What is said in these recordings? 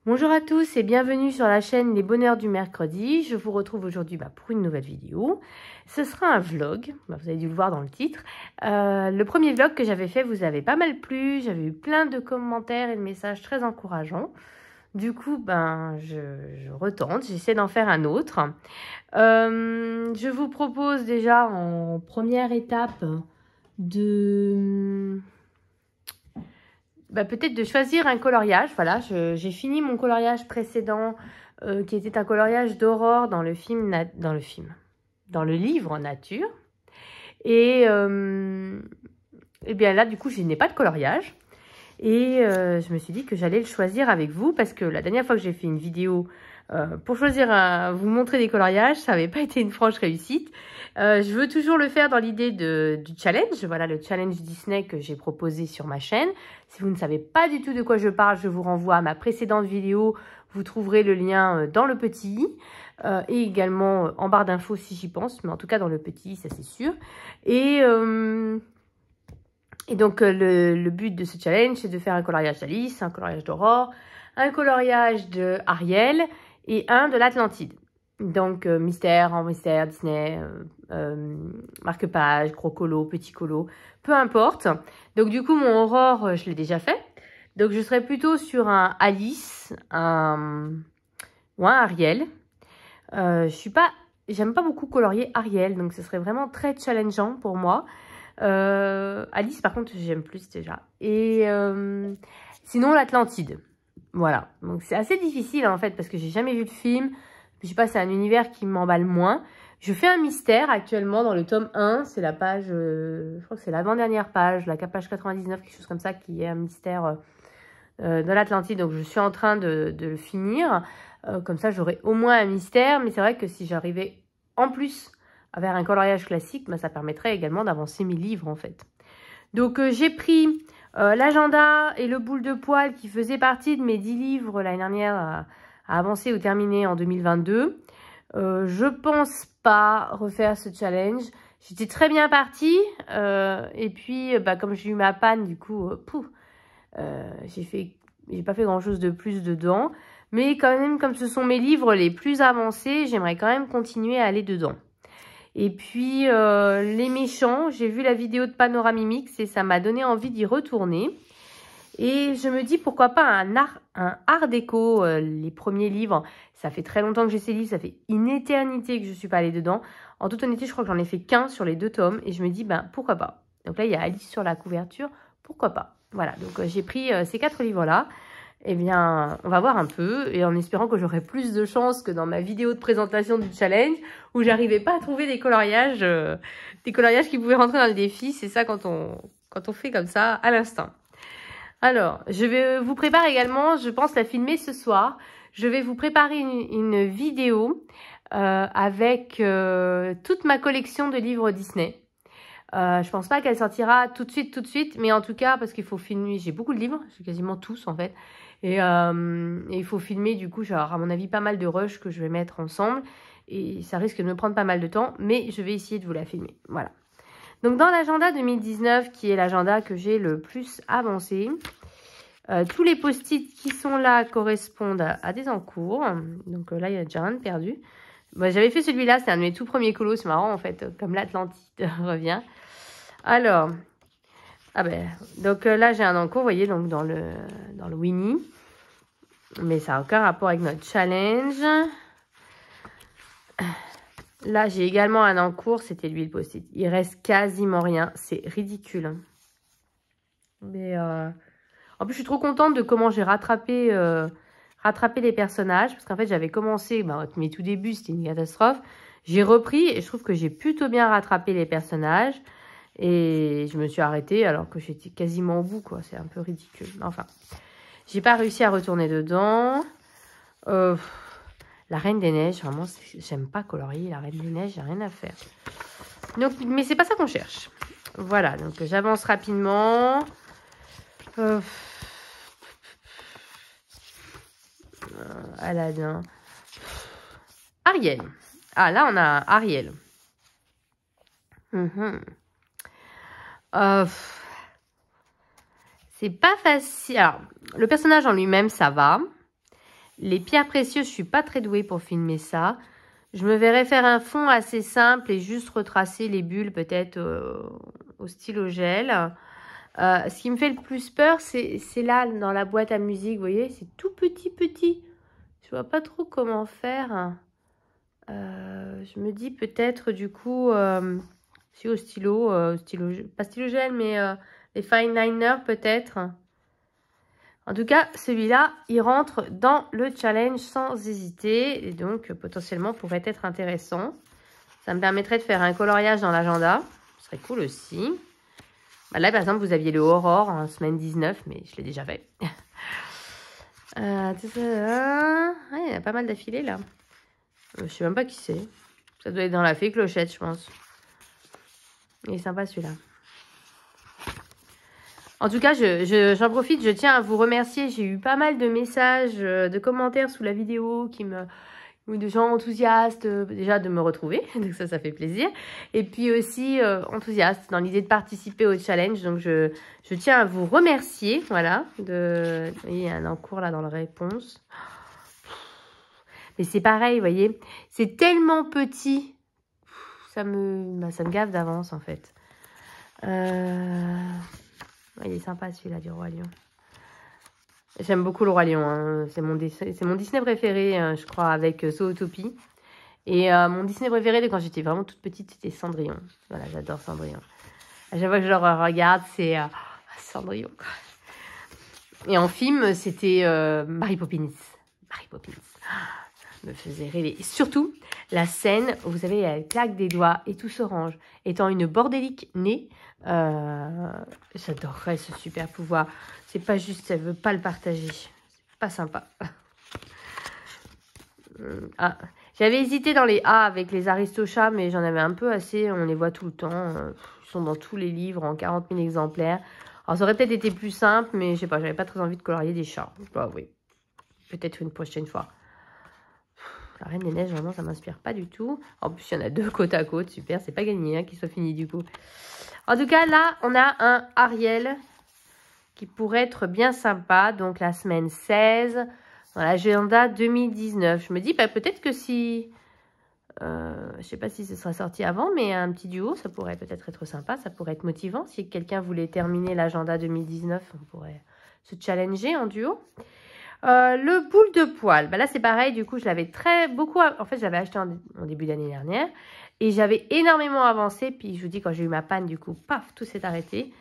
Bonjour à tous et bienvenue sur la chaîne Les Bonheurs du Mercredi. Je vous retrouve aujourd'hui pour une nouvelle vidéo. Ce sera un vlog, vous avez dû le voir dans le titre. Le premier vlog que j'avais fait vous avait pas mal plu. J'avais eu plein de commentaires et de messages très encourageants. Du coup, je retente, j'essaie d'en faire un autre. Je vous propose déjà en première étape de... peut-être de choisir un coloriage. Voilà, j'ai fini mon coloriage précédent qui était un coloriage d'Aurore dans le livre Nature. Et bien là, du coup, je n'ai pas de coloriage. Et je me suis dit que j'allais le choisir avec vous parce que la dernière fois que j'ai fait une vidéo pour choisir vous montrer des coloriages, ça n'avait pas été une franche réussite. Je veux toujours le faire dans l'idée du challenge. Voilà le challenge Disney que j'ai proposé sur ma chaîne. Si vous ne savez pas du tout de quoi je parle, je vous renvoie à ma précédente vidéo. Vous trouverez le lien dans le petit i et également en barre d'infos si j'y pense. Mais en tout cas dans le petit i, ça c'est sûr. Et donc, le but de ce challenge, c'est de faire un coloriage d'Alice, un coloriage d'Aurore, un coloriage de Ariel et un de l'Atlantide. Donc, mystère, en mystère, Disney, marque-page, gros colo, petit colo, peu importe. Donc, du coup, mon Aurore, je l'ai déjà fait. Donc, je serai plutôt sur un Alice ou un Ariel. J'aime pas beaucoup colorier Ariel, donc ce serait vraiment très challengeant pour moi. Alice, par contre, j'aime plus déjà. Et sinon, l'Atlantide. Voilà. Donc, c'est assez difficile, en fait, parce que j'ai jamais vu le film. Je sais pas, c'est un univers qui m'emballe moins. Je fais un mystère actuellement dans le tome 1. C'est la page, je crois que c'est l'avant-dernière page, la page 99, quelque chose comme ça, qui est un mystère de l'Atlantide. Donc, je suis en train de le finir. Comme ça, j'aurai au moins un mystère. Mais c'est vrai que si j'arrivais en plus vers un coloriage classique, ça permettrait également d'avancer mes livres en fait. Donc j'ai pris l'agenda et le boule de poil qui faisaient partie de mes 10 livres l'année dernière à avancer ou terminer en 2022. Je pense pas refaire ce challenge. J'étais très bien partie et puis comme j'ai eu ma panne du coup, j'ai pas fait grand chose de plus dedans. Mais quand même, comme ce sont mes livres les plus avancés, j'aimerais quand même continuer à aller dedans. Et puis, les méchants, j'ai vu la vidéo de Panoramimix et ça m'a donné envie d'y retourner. Et je me dis, pourquoi pas un art déco, les premiers livres. Ça fait très longtemps que j'ai ces livres, ça fait une éternité que je ne suis pas allée dedans. En toute honnêteté, je crois que j'en ai fait qu'un sur les 2 tomes. Et je me dis, pourquoi pas. Donc là, il y a Alice sur la couverture, pourquoi pas. Voilà, donc j'ai pris ces 4 livres-là. Eh bien, on va voir un peu, et en espérant que j'aurai plus de chance que dans ma vidéo de présentation du challenge, où j'arrivais pas à trouver des coloriages qui pouvaient rentrer dans le défi. C'est ça quand on fait comme ça, à l'instant. Alors, je vais vous préparer également, je pense la filmer ce soir. Je vais vous préparer une vidéo avec toute ma collection de livres Disney. Je pense pas qu'elle sortira tout de suite, mais en tout cas, parce qu'il faut filmer, j'ai beaucoup de livres, j'ai quasiment tous en fait. Et il faut filmer, du coup, à mon avis, pas mal de rushs que je vais mettre ensemble. Et ça risque de me prendre pas mal de temps, mais je vais essayer de vous la filmer. Voilà. Donc, dans l'agenda 2019, qui est l'agenda que j'ai le plus avancé, tous les post-it qui sont là correspondent à des encours. Donc là, il y a déjà un de perdu. J'avais fait celui-là, c'est un de mes tout premiers colos, c'est marrant en fait, comme l'Atlantide revient. Alors, donc là j'ai un encours, vous voyez, donc dans le Winnie. Mais ça n'a aucun rapport avec notre challenge. Là, j'ai également un encours, c'était lui le post-it. Il reste quasiment rien, c'est ridicule. Mais en plus, je suis trop contente de comment j'ai rattrapé les personnages. Parce qu'en fait, j'avais commencé, mes tout débuts, c'était une catastrophe. J'ai repris et je trouve que j'ai plutôt bien rattrapé les personnages. Et je me suis arrêtée alors que j'étais quasiment au bout, quoi. C'est un peu ridicule. Enfin, j'ai pas réussi à retourner dedans. La Reine des Neiges, vraiment, j'aime pas colorier. La Reine des Neiges, j'ai rien à faire. Donc, mais c'est pas ça qu'on cherche. Voilà, donc j'avance rapidement. Aladdin. Ariel. Ah, là, on a Ariel. C'est pas facile. Alors, le personnage en lui-même, ça va. Les pierres précieuses, je suis pas très douée pour filmer ça. Je me verrais faire un fond assez simple et juste retracer les bulles peut-être au stylo gel. Ce qui me fait le plus peur, c'est là, dans la boîte à musique, vous voyez, c'est tout petit. Je vois pas trop comment faire. Je me dis peut-être du coup, si au stylo, pas stylo gel, mais les fine liner peut-être. En tout cas, celui-là, il rentre dans le challenge sans hésiter. Et donc, potentiellement, pourrait être intéressant. Ça me permettrait de faire un coloriage dans l'agenda. Ce serait cool aussi. Bah là, par exemple, vous aviez le Aurore en semaine 19, mais je l'ai déjà fait. Il y a pas mal d'affilés, là. Je sais même pas qui c'est. Ça doit être dans la fée Clochette, je pense. Il est sympa, celui-là. En tout cas, j'en profite, je tiens à vous remercier. J'ai eu pas mal de messages, de commentaires sous la vidéo ou de gens enthousiastes, déjà de me retrouver. Donc ça fait plaisir. Et puis aussi enthousiastes dans l'idée de participer au challenge. Donc je tiens à vous remercier. Voilà. Il y a un encours là dans la réponse. Mais c'est pareil, vous voyez. C'est tellement petit. Ça me gave d'avance en fait. Il est sympa celui-là du Roi Lion. J'aime beaucoup le Roi Lion. Hein. C'est mon Disney préféré, je crois, avec Zootopie. Et mon Disney préféré de quand j'étais vraiment toute petite, c'était Cendrillon. Voilà, j'adore Cendrillon. À chaque fois que je le regarde, c'est Cendrillon. Et en film, c'était Mary Poppins. Mary Poppins. Me faisait rêver. Et surtout, la scène où, vous savez, elle claque des doigts et tout s'orange. Étant une bordélique née, j'adorerais ce super pouvoir. C'est pas juste, elle veut pas le partager. C'est pas sympa. J'avais hésité dans les A avec les Aristochats, mais j'en avais un peu assez. On les voit tout le temps. Ils sont dans tous les livres en 40 000 exemplaires. Alors, ça aurait peut-être été plus simple, mais je sais pas, j'avais pas très envie de colorier des chats. Bah oui, peut-être une prochaine fois. La Reine des Neiges, vraiment, ça m'inspire pas du tout. En plus, il y en a deux côte à côte. Super, c'est pas gagné hein, qu'il soit fini du coup. En tout cas, là, on a un Ariel qui pourrait être bien sympa. Donc, la semaine 16, dans l'agenda 2019. Je me dis, bah, peut-être que si... je sais pas si ce sera sorti avant, mais un petit duo, ça pourrait peut-être être sympa. Ça pourrait être motivant. Si quelqu'un voulait terminer l'agenda 2019, on pourrait se challenger en duo. Le boule de poil, bah là c'est pareil, du coup je l'avais beaucoup, en fait je l'avais acheté en début d'année dernière et j'avais énormément avancé, puis je vous dis quand j'ai eu ma panne du coup, paf, tout s'est arrêté.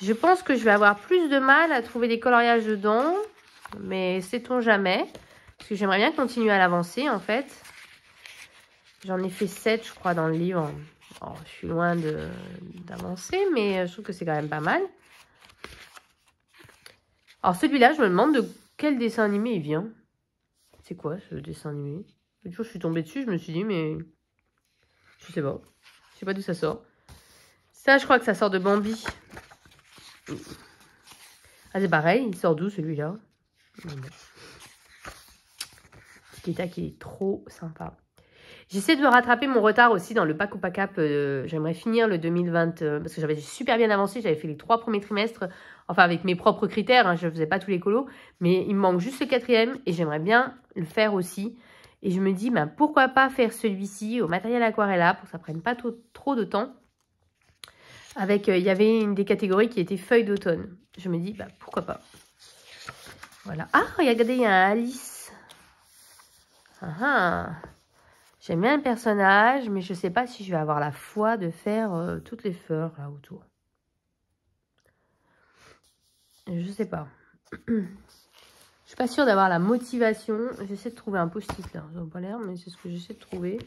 Je pense que je vais avoir plus de mal à trouver des coloriages dedans, mais sait-on jamais, parce que j'aimerais bien continuer à l'avancer en fait. J'en ai fait 7 je crois dans le livre, alors, je suis loin d'avancer, mais je trouve que c'est quand même pas mal. Alors celui-là je me demande de quel dessin animé il vient? C'est quoi ce dessin animé? Le jour je suis tombée dessus, je me suis dit, mais je sais pas. Je sais pas d'où ça sort. Ça, je crois que ça sort de Bambi. Ah, c'est pareil, il sort d'où celui-là? Kita qui est trop sympa. J'essaie de rattraper mon retard aussi dans le pack ou pack up. J'aimerais finir le 2020 parce que j'avais super bien avancé. J'avais fait les 3 premiers trimestres, enfin avec mes propres critères. Hein, je ne faisais pas tous les colos, mais il me manque juste le 4e et j'aimerais bien le faire aussi. Et je me dis, bah, pourquoi pas faire celui-ci au matériel Aquarella pour que ça ne prenne pas trop de temps. Avec, il y avait une des catégories qui était feuilles d'automne. Je me dis, bah, pourquoi pas. Voilà. Ah, regardez, il y a un Alice. J'aime bien le personnage, mais je ne sais pas si je vais avoir la foi de faire toutes les fleurs là autour. Je sais pas. Je suis pas sûre d'avoir la motivation. J'essaie de trouver un post-it là. Ça n'a pas l'air, mais c'est ce que j'essaie de trouver.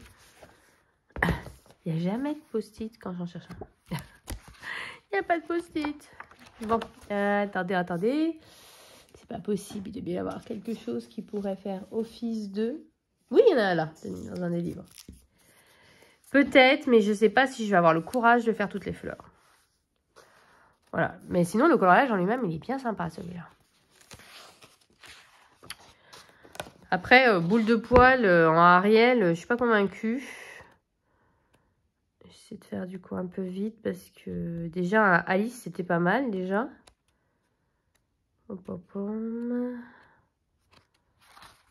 Il n'y a jamais de post-it quand j'en cherche un. Il n'y a pas de post-it. Bon, attendez. C'est pas possible. Il doit bien y avoir quelque chose qui pourrait faire office de... Oui, il y en a un là, dans un des livres. Peut-être, mais je ne sais pas si je vais avoir le courage de faire toutes les fleurs. Voilà. Mais sinon, le coloriage en lui-même, il est bien sympa, celui-là. Après, boule de poil en Ariel, je ne suis pas convaincue. J'essaie de faire du coup un peu vite parce que déjà, Alice, c'était pas mal déjà. Hop, hop, hop.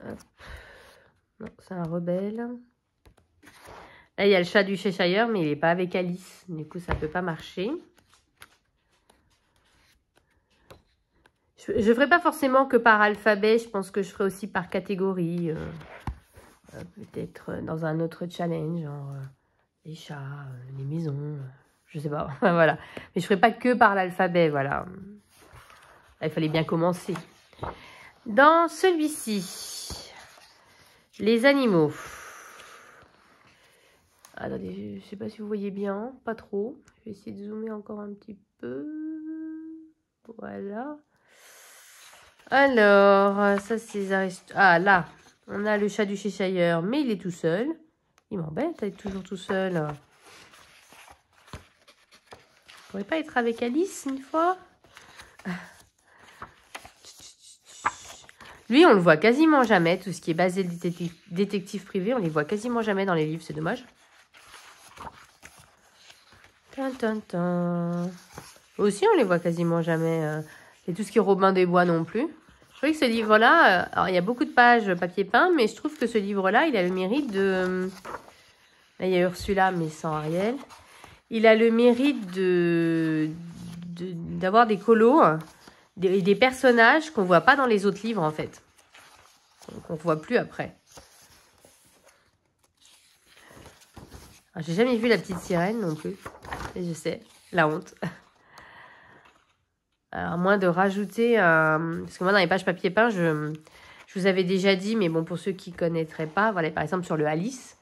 Hop. Non, c'est un rebelle. Là, il y a le chat du Cheshire, mais il n'est pas avec Alice. Du coup, ça ne peut pas marcher. Je ne ferai pas forcément que par alphabet. Je pense que je ferai aussi par catégorie. Peut-être dans un autre challenge, genre les chats, les maisons, je sais pas. Voilà. Mais je ne ferai pas que par l'alphabet, voilà. Là, il fallait bien commencer. Dans celui-ci, les animaux. Attendez, je ne sais pas si vous voyez bien, pas trop. Je vais essayer de zoomer encore un petit peu. Voilà. Alors, ça c'est... Ah, là, on a le chat du Cheshire, mais il est tout seul. Il m'embête d'être toujours tout seul. Il pourrait pas être avec Alice une fois? Lui, on le voit quasiment jamais. Tout ce qui est basé le détective privé, on les voit quasiment jamais dans les livres. C'est dommage. Aussi, on les voit quasiment jamais. Et tout ce qui est Robin des Bois non plus. Je trouvais que ce livre-là, alors il y a beaucoup de pages papier peint, mais je trouve que ce livre-là, il a le mérite de... Là, il y a Ursula, mais sans Ariel. Il a le mérite d'avoir des colos, des personnages qu'on ne voit pas dans les autres livres, en fait. Qu'on ne voit plus après. J'ai jamais vu la petite sirène non plus. Et je sais, la honte. Alors, à moins de rajouter... parce que moi, dans les pages papier peint, je vous avais déjà dit, mais bon, pour ceux qui ne connaîtraient pas, voilà, par exemple, sur le Alice,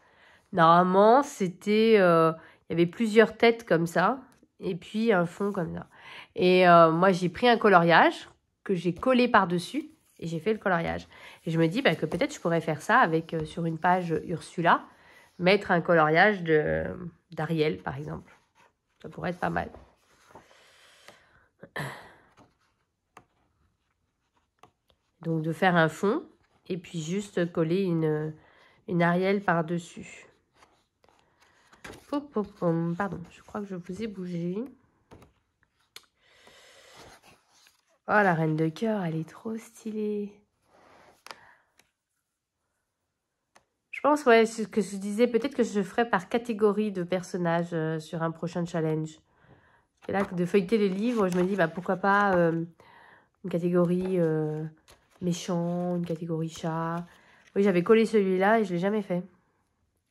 normalement, c'était... il y avait plusieurs têtes comme ça, et puis un fond comme ça. Et moi, j'ai pris un coloriage que j'ai collé par-dessus, et j'ai fait le coloriage. Et je me dis que peut-être je pourrais faire ça avec, sur une page Ursula, mettre un coloriage d'Ariel, par exemple. Ça pourrait être pas mal. Donc, de faire un fond et puis juste coller une Ariel par-dessus. Pardon, je crois que je vous ai bougé. Oh, la reine de cœur, elle est trop stylée. Je pense, ouais, ce que je disais, peut-être que je ferai par catégorie de personnages sur un prochain challenge. Et là, de feuilleter les livres, je me dis, pourquoi pas une catégorie méchant, une catégorie chat. Oui, j'avais collé celui-là et je ne l'ai jamais fait.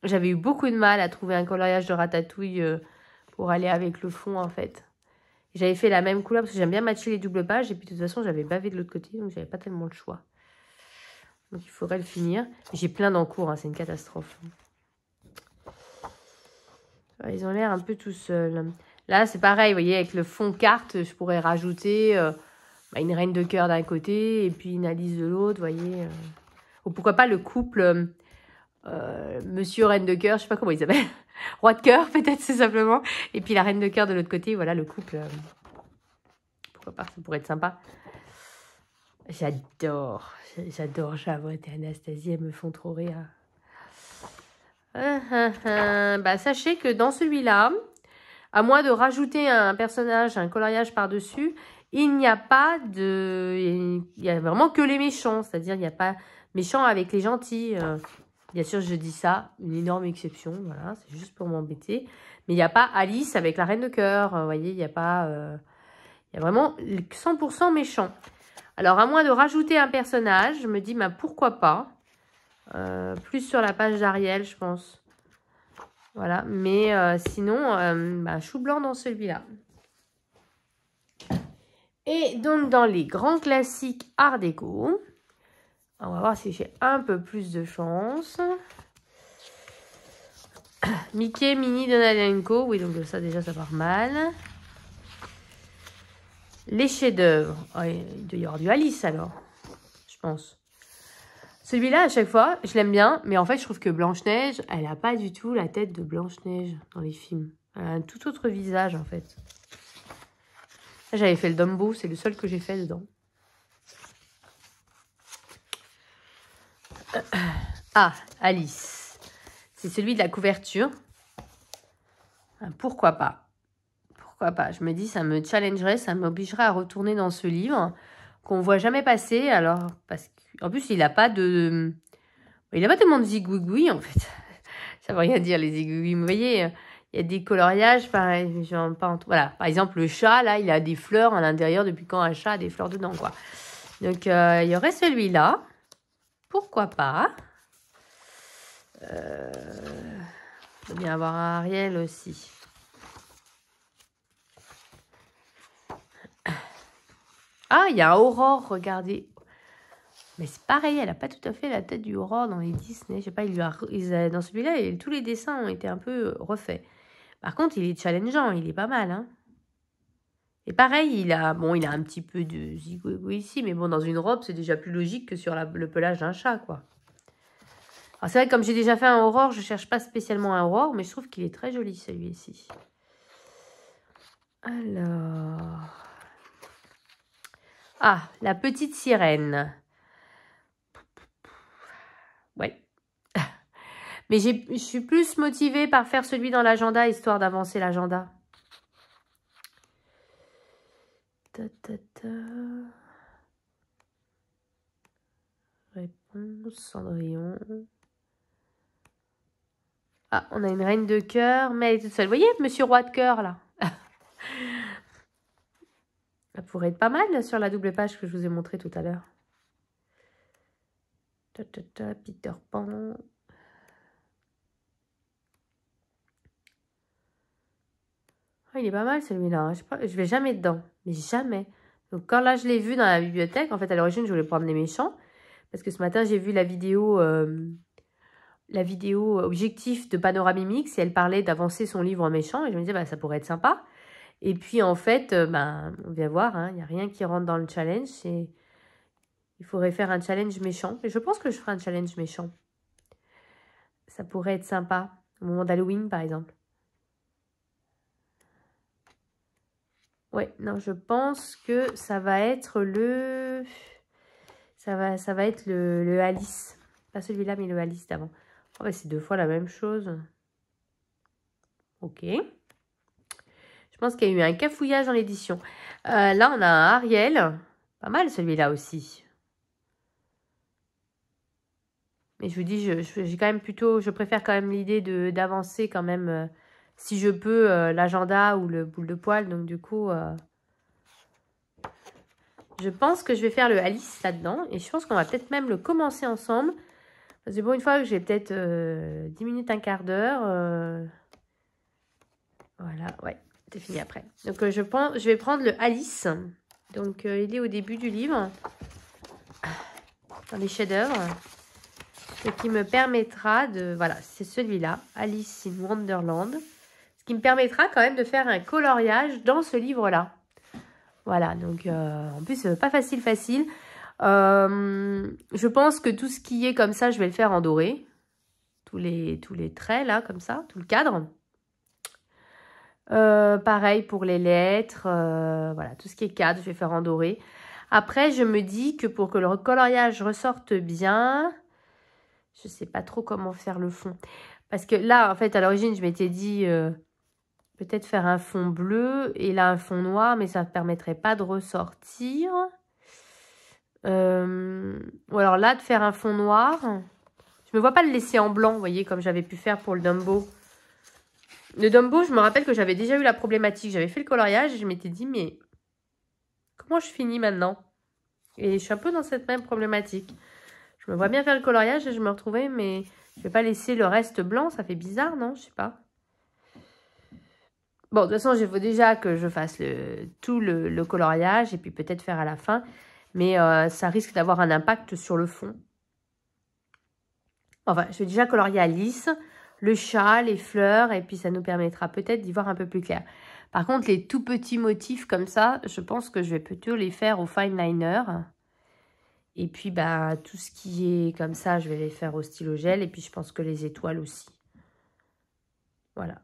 J'avais eu beaucoup de mal à trouver un coloriage de ratatouille pour aller avec le fond, en fait. J'avais fait la même couleur parce que j'aime bien matcher les doubles pages. Et puis, de toute façon, j'avais bavé de l'autre côté, donc j'avais pas tellement le choix. Donc, il faudrait le finir. J'ai plein d'encours, hein, c'est une catastrophe. Ils ont l'air un peu tout seuls. Là, c'est pareil, vous voyez, avec le fond carte, je pourrais rajouter une reine de cœur d'un côté et puis une Alice de l'autre, vous voyez. Ou pourquoi pas le couple Monsieur Reine de cœur, je sais pas comment il s'appelle. Roi de cœur, peut-être, c'est simplement. Et puis la reine de cœur de l'autre côté, voilà, le couple. Pourquoi pas, ça pourrait être sympa. J'adore Javot et Anastasie, elles me font trop rire. Sachez que dans celui-là, à moins de rajouter un personnage, un coloriage par-dessus, il n'y a pas de... Il y a vraiment que les méchants, c'est-à-dire il n'y a pas méchants avec les gentils. Bien sûr, je dis ça, une énorme exception, voilà, c'est juste pour m'embêter. Mais il n'y a pas Alice avec la reine de cœur, vous voyez, il n'y a pas... il y a vraiment 100% méchants. Alors, à moins de rajouter un personnage, je me dis, pourquoi pas. Plus sur la page d'Ariel, je pense. Voilà, mais sinon, chou blanc dans celui-là. Et donc, dans les grands classiques Art déco, on va voir si j'ai un peu plus de chance. Mickey, Minnie, Donald & Co. Oui, donc ça, déjà, ça part mal. Les chefs-d'œuvre. Oh, il doit y avoir du Alice, alors. Je pense. Celui-là, à chaque fois, je l'aime bien. Mais en fait, je trouve que Blanche-Neige, elle n'a pas du tout la tête de Blanche-Neige dans les films. Elle a un tout autre visage, en fait. Là, j'avais fait le Dumbo. C'est le seul que j'ai fait dedans. Ah, Alice. C'est celui de la couverture. Pourquoi pas? Pourquoi pas? Je me dis, ça me challengerait, ça m'obligerait à retourner dans ce livre qu'on ne voit jamais passer. Alors, parce En plus, il n'a pas de... Il n'a pas tellement de zigouigoui, en fait. Ça veut rien dire, les zigouigoui. Vous voyez, il y a des coloriages, pareil, genre, voilà. Par exemple, le chat, là, il a des fleurs à l'intérieur. Depuis quand un chat a des fleurs dedans, quoi. Donc, il y aurait celui-là. Pourquoi pas. Il faut bien avoir un Ariel aussi. Ah, il y a un Aurore, regardez. Mais c'est pareil, elle n'a pas tout à fait la tête du Aurore dans les Disney. Je sais pas, dans celui-là, tous les dessins ont été un peu refaits. Par contre, il est challengeant, il est pas mal. Hein. Et pareil, il a un petit peu de zigouigou ici, mais bon, dans une robe, c'est déjà plus logique que sur le pelage d'un chat, quoi. Alors c'est vrai que comme j'ai déjà fait un Aurore, je cherche pas spécialement un Aurore, mais je trouve qu'il est très joli, celui-ci. Alors... Ah, la petite sirène. Ouais. Mais je suis plus motivée par faire celui dans l'agenda, histoire d'avancer l'agenda. Réponse, Cendrillon. Ah, on a une reine de cœur, mais elle est toute seule. Vous voyez, monsieur roi de cœur, là. Ça pourrait être pas mal, là, sur la double page que je vous ai montré tout à l'heure. Peter Pan. Oh, il est pas mal, celui-là. Je vais jamais dedans. Mais jamais. Donc, quand là, je l'ai vu dans la bibliothèque, en fait, à l'origine, je voulais prendre les méchants. Parce que ce matin, j'ai vu la vidéo objectif de Panoramimix et elle parlait d'avancer son livre en méchant. Et je me disais, bah, ça pourrait être sympa. Et puis, en fait, on vient voir, hein, il n'y a rien qui rentre dans le challenge. Il faudrait faire un challenge méchant. Et je pense que je ferai un challenge méchant. Ça pourrait être sympa. Au moment d'Halloween, par exemple. Ouais, non, je pense que ça va être le... Ça va être le Alice. Pas celui-là, mais le Alice d'avant. Oh, bah, c'est 2 fois la même chose. Ok. Je pense qu'il y a eu un cafouillage dans l'édition. Là, on a un Ariel. Pas mal celui-là aussi. Mais je vous dis, j'ai quand même plutôt... Je préfère quand même l'idée d'avancer quand même, si je peux, l'agenda ou le boule de poil. Donc du coup... je pense que je vais faire le Alice là-dedans. Et je pense qu'on va peut-être même le commencer ensemble. Parce que bon, une fois que j'ai peut-être 10 minutes, un quart d'heure. Voilà, ouais, c'est fini après. Donc je vais prendre le Alice. Donc il est au début du livre. Dans les chefs-d'œuvre. Et qui me permettra de... Voilà, c'est celui-là. Alice in Wonderland. Ce qui me permettra quand même de faire un coloriage dans ce livre-là. Voilà, donc en plus, pas facile. Je pense que tout ce qui est comme ça, je vais le faire en doré. Tous les traits, là, comme ça, tout le cadre. Pareil pour les lettres. Voilà, tout ce qui est cadre, je vais faire en doré. Après, je me dis que pour que le coloriage ressorte bien, je ne sais pas trop comment faire le fond. Parce que là, en fait, à l'origine, je m'étais dit... peut-être faire un fond bleu et là un fond noir, mais ça ne permettrait pas de ressortir. Ou alors là, de faire un fond noir. Je ne me vois pas le laisser en blanc, vous voyez, comme j'avais pu faire pour le Dumbo. Le Dumbo, je me rappelle que j'avais déjà eu la problématique. J'avais fait le coloriage et je m'étais dit, mais comment je finis maintenant? Et je suis un peu dans cette même problématique. Je me vois bien faire le coloriage et je me retrouvais, mais je ne vais pas laisser le reste blanc. Ça fait bizarre, non? Je sais pas. Bon, de toute façon, il faut déjà que je fasse tout le coloriage et puis peut-être faire à la fin. Mais ça risque d'avoir un impact sur le fond. Enfin, je vais déjà colorier Alice, le chat, les fleurs. Et puis, ça nous permettra peut-être d'y voir un peu plus clair. Par contre, les tout petits motifs comme ça, je pense que je vais plutôt les faire au fine liner. Et puis, bah, tout ce qui est comme ça, je vais les faire au stylo gel. Et puis, je pense que les étoiles aussi. Voilà.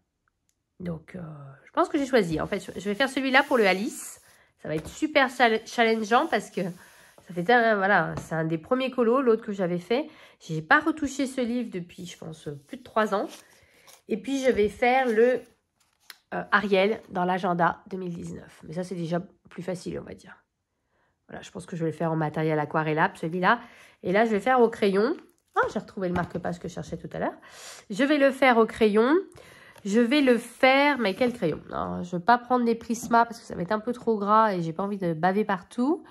Donc, je pense que j'ai choisi. En fait, je vais faire celui-là pour le Alice. Ça va être super challengeant parce que ça fait voilà, c'est un des premiers colos, l'autre que j'avais fait. Je n'ai pas retouché ce livre depuis, je pense, plus de 3 ans. Et puis, je vais faire le Ariel dans l'agenda 2019. Mais ça, c'est déjà plus facile, on va dire. Voilà, je pense que je vais le faire en matériel aquarellable, celui-là. Et là, je vais faire au crayon. Ah, j'ai retrouvé le marque-page que je cherchais tout à l'heure. Je vais le faire au crayon. Je vais le faire, mais quel crayon? Alors, je ne vais pas prendre les Prisma parce que ça va être un peu trop gras et j'ai pas envie de baver partout.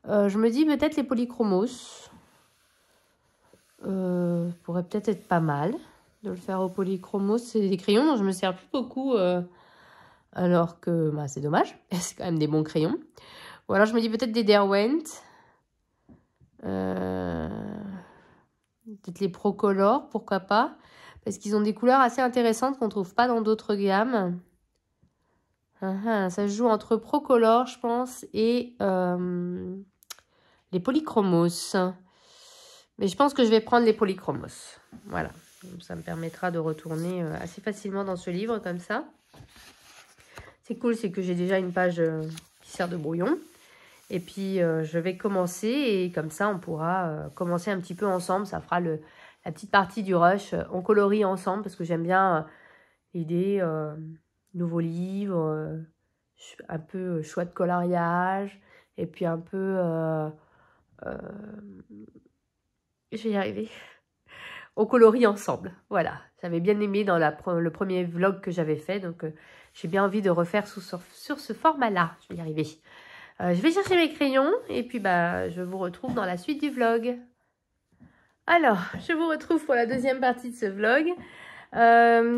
Je me dis peut-être les polychromos. Pourrait peut-être être pas mal de le faire au polychromos. C'est des crayons dont je me sers plus beaucoup. Alors que bah, c'est dommage. C'est quand même des bons crayons. Ou alors je me dis peut-être des Derwent. Peut-être les Procolor, pourquoi pas. Parce qu'ils ont des couleurs assez intéressantes qu'on ne trouve pas dans d'autres gammes. Ça se joue entre Procolor, je pense, et les Polychromos. Mais je pense que je vais prendre les Polychromos. Voilà. Ça me permettra de retourner assez facilement dans ce livre, comme ça. C'est cool, c'est que j'ai déjà une page qui sert de brouillon. Et puis, je vais commencer et comme ça, on pourra commencer un petit peu ensemble. Ça fera la petite partie du rush. On colorie ensemble parce que j'aime bien l'idée, nouveau livre, un peu choix de coloriage et puis un peu... je vais y arriver. On colorie ensemble. Voilà. J'avais bien aimé dans le premier vlog que j'avais fait. Donc, j'ai bien envie de refaire sur ce format-là. Je vais y arriver. Je vais chercher mes crayons et puis bah, je vous retrouve dans la suite du vlog. Alors, je vous retrouve pour la deuxième partie de ce vlog.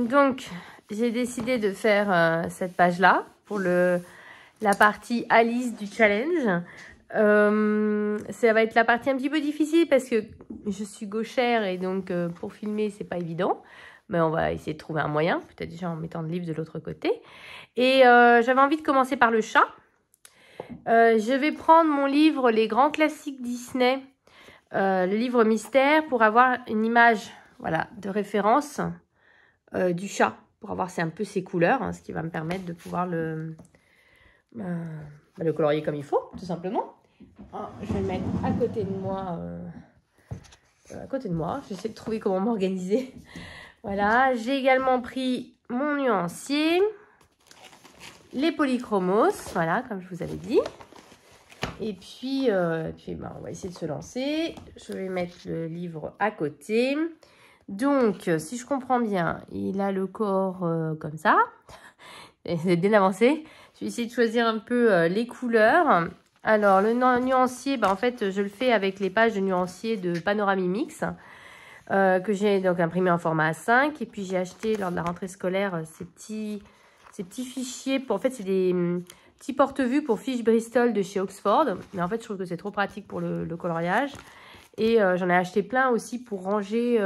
Donc, j'ai décidé de faire cette page-là pour la partie Alice du challenge. Ça va être la partie un petit peu difficile parce que je suis gauchère et donc pour filmer, c'est pas évident. Mais on va essayer de trouver un moyen, peut-être déjà en mettant le livre de l'autre côté. Et j'avais envie de commencer par le chat. Je vais prendre mon livre Les grands classiques Disney, le livre mystère, pour avoir une image voilà, de référence du chat, pour avoir un peu ses couleurs, hein, ce qui va me permettre de pouvoir le colorier comme il faut, tout simplement. Alors, je vais le mettre à côté de moi. J'essaie de trouver comment m'organiser. Voilà, j'ai également pris mon nuancier. Les polychromos, voilà, comme je vous avais dit. Et puis ben, on va essayer de se lancer. Je vais mettre le livre à côté. Donc, si je comprends bien, il a le corps comme ça. C'est bien avancé. Je vais essayer de choisir un peu les couleurs. Alors, le nuancier, ben, en fait, je le fais avec les pages de nuancier de Panoramimix. Que j'ai donc imprimé en format A5. Et puis, j'ai acheté lors de la rentrée scolaire ces petits fichiers. En fait, c'est des petits porte-vue pour fiches Bristol de chez Oxford. Mais en fait, je trouve que c'est trop pratique pour le coloriage. Et j'en ai acheté plein aussi pour ranger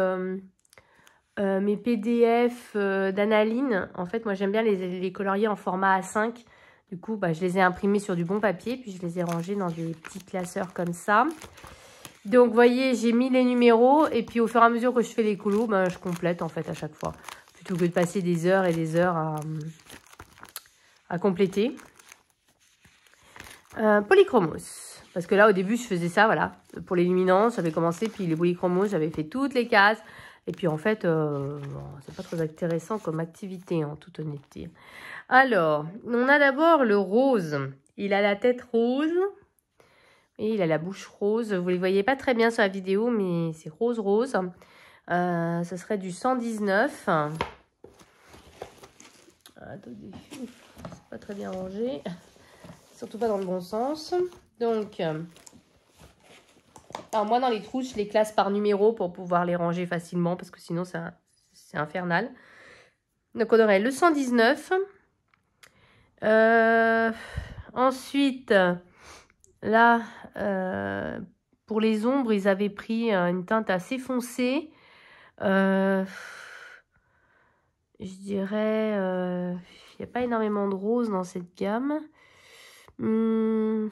mes PDF d'Analine. En fait, moi, j'aime bien les colorier en format A5. Du coup, bah, je les ai imprimés sur du bon papier. Puis, je les ai rangés dans des petits classeurs comme ça. Donc, vous voyez, j'ai mis les numéros. Et puis, au fur et à mesure que je fais les colos, ben, je complète en fait à chaque fois. Plutôt que de passer des heures et des heures à compléter. Polychromos. Parce que là, au début, je faisais ça, voilà. Pour les luminances, j'avais commencé. Puis les polychromos, j'avais fait toutes les cases. Et puis, en fait, c'est pas très intéressant comme activité, en toute honnêteté. Alors, on a d'abord le rose. Il a la tête rose. Et il a la bouche rose. Vous ne les voyez pas très bien sur la vidéo, mais c'est rose. Ça serait du 119. Attendez, c'est pas très bien rangé. Surtout pas dans le bon sens. Donc, alors moi dans les trous, je les classe par numéro pour pouvoir les ranger facilement parce que sinon c'est infernal. Donc on aurait le 119. Ensuite, là, pour les ombres, ils avaient pris une teinte assez foncée. Je dirais, il n'y a pas énormément de rose dans cette gamme. Je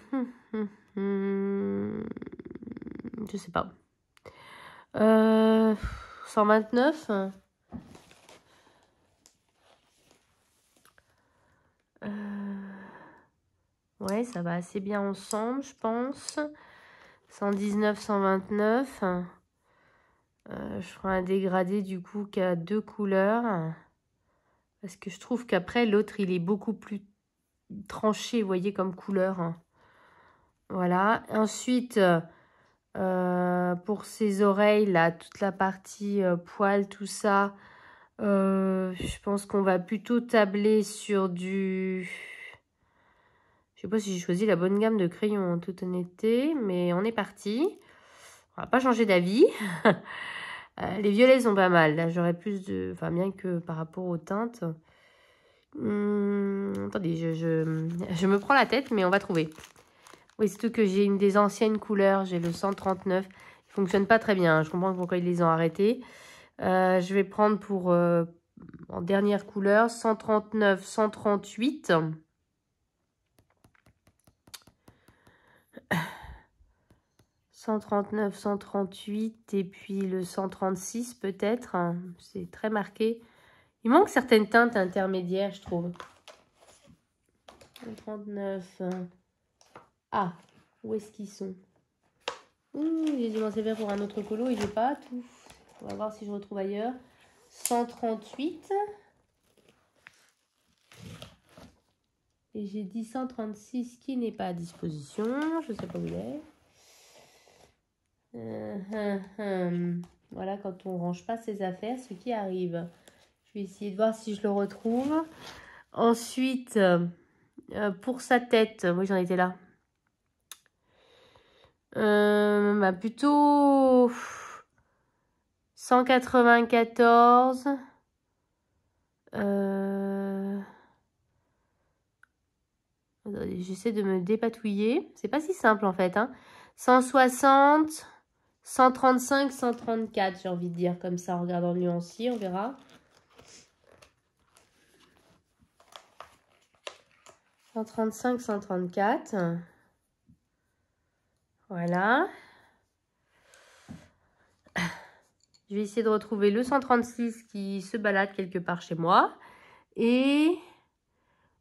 sais pas. 129. Ouais, ça va assez bien ensemble, je pense. 119, 129. Je ferai un dégradé du coup qui a 2 couleurs. Parce que je trouve qu'après, l'autre, il est beaucoup plus tranché, vous voyez, comme couleur. Voilà. Ensuite, pour ses oreilles, là, toute la partie poil, tout ça, je pense qu'on va plutôt tabler sur du... Je sais pas si j'ai choisi la bonne gamme de crayons en toute honnêteté, mais on est parti. On va pas changer d'avis. Les violets sont pas mal. Là, j'aurais plus de... Enfin, bien que par rapport aux teintes... Attendez, je me prends la tête, mais on va trouver. Oui, surtout que j'ai une des anciennes couleurs. J'ai le 139. Il fonctionne pas très bien. Je comprends pourquoi ils les ont arrêtés. Je vais prendre pour... en dernière couleur, 139, 138. 139, 138 et puis le 136 peut-être. C'est très marqué. Il manque certaines teintes intermédiaires, je trouve. 139. Ah, où est-ce qu'ils sont? J'ai dû m'en servir pour un autre colo et j'ai pas tout. On va voir si je retrouve ailleurs. 138. Et j'ai dit 136 qui n'est pas à disposition. Je sais pas où il est. Voilà, quand on range pas ses affaires, ce qui arrive. Je vais essayer de voir si je le retrouve. Ensuite, pour sa tête, oui, j'en étais là. Bah plutôt 194. J'essaie de me dépatouiller. C'est pas si simple en fait. 160, 135, 134, j'ai envie de dire comme ça en regardant le nuancier, on verra. 135, 134. Voilà. Je vais essayer de retrouver le 136 qui se balade quelque part chez moi. Et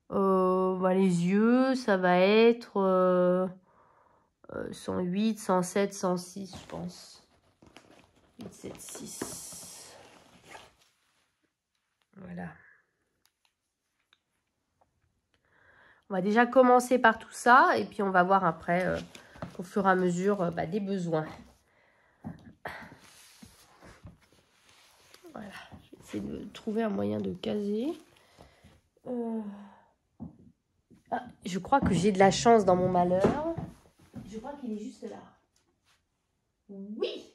les yeux, ça va être 108, 107, 106, je pense. 8, 7, 6. Voilà. On va déjà commencer par tout ça et puis on va voir après au fur et à mesure des besoins. Voilà, je vais essayer de trouver un moyen de caser. Ah, je crois que j'ai de la chance dans mon malheur. Je crois qu'il est juste là. Oui!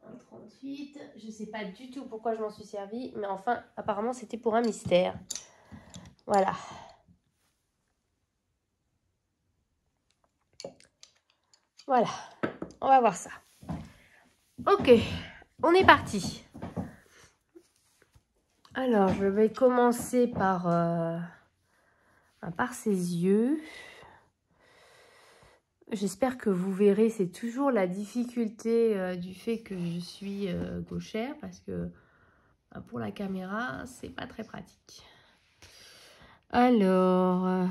1,38. Je ne sais pas du tout pourquoi je m'en suis servi, mais enfin, apparemment, c'était pour un mystère. Voilà. Voilà, on va voir ça. Ok, on est parti. Alors, je vais commencer par ses yeux. J'espère que vous verrez, c'est toujours la difficulté du fait que je suis gauchère, parce que pour la caméra, c'est pas très pratique. Alors,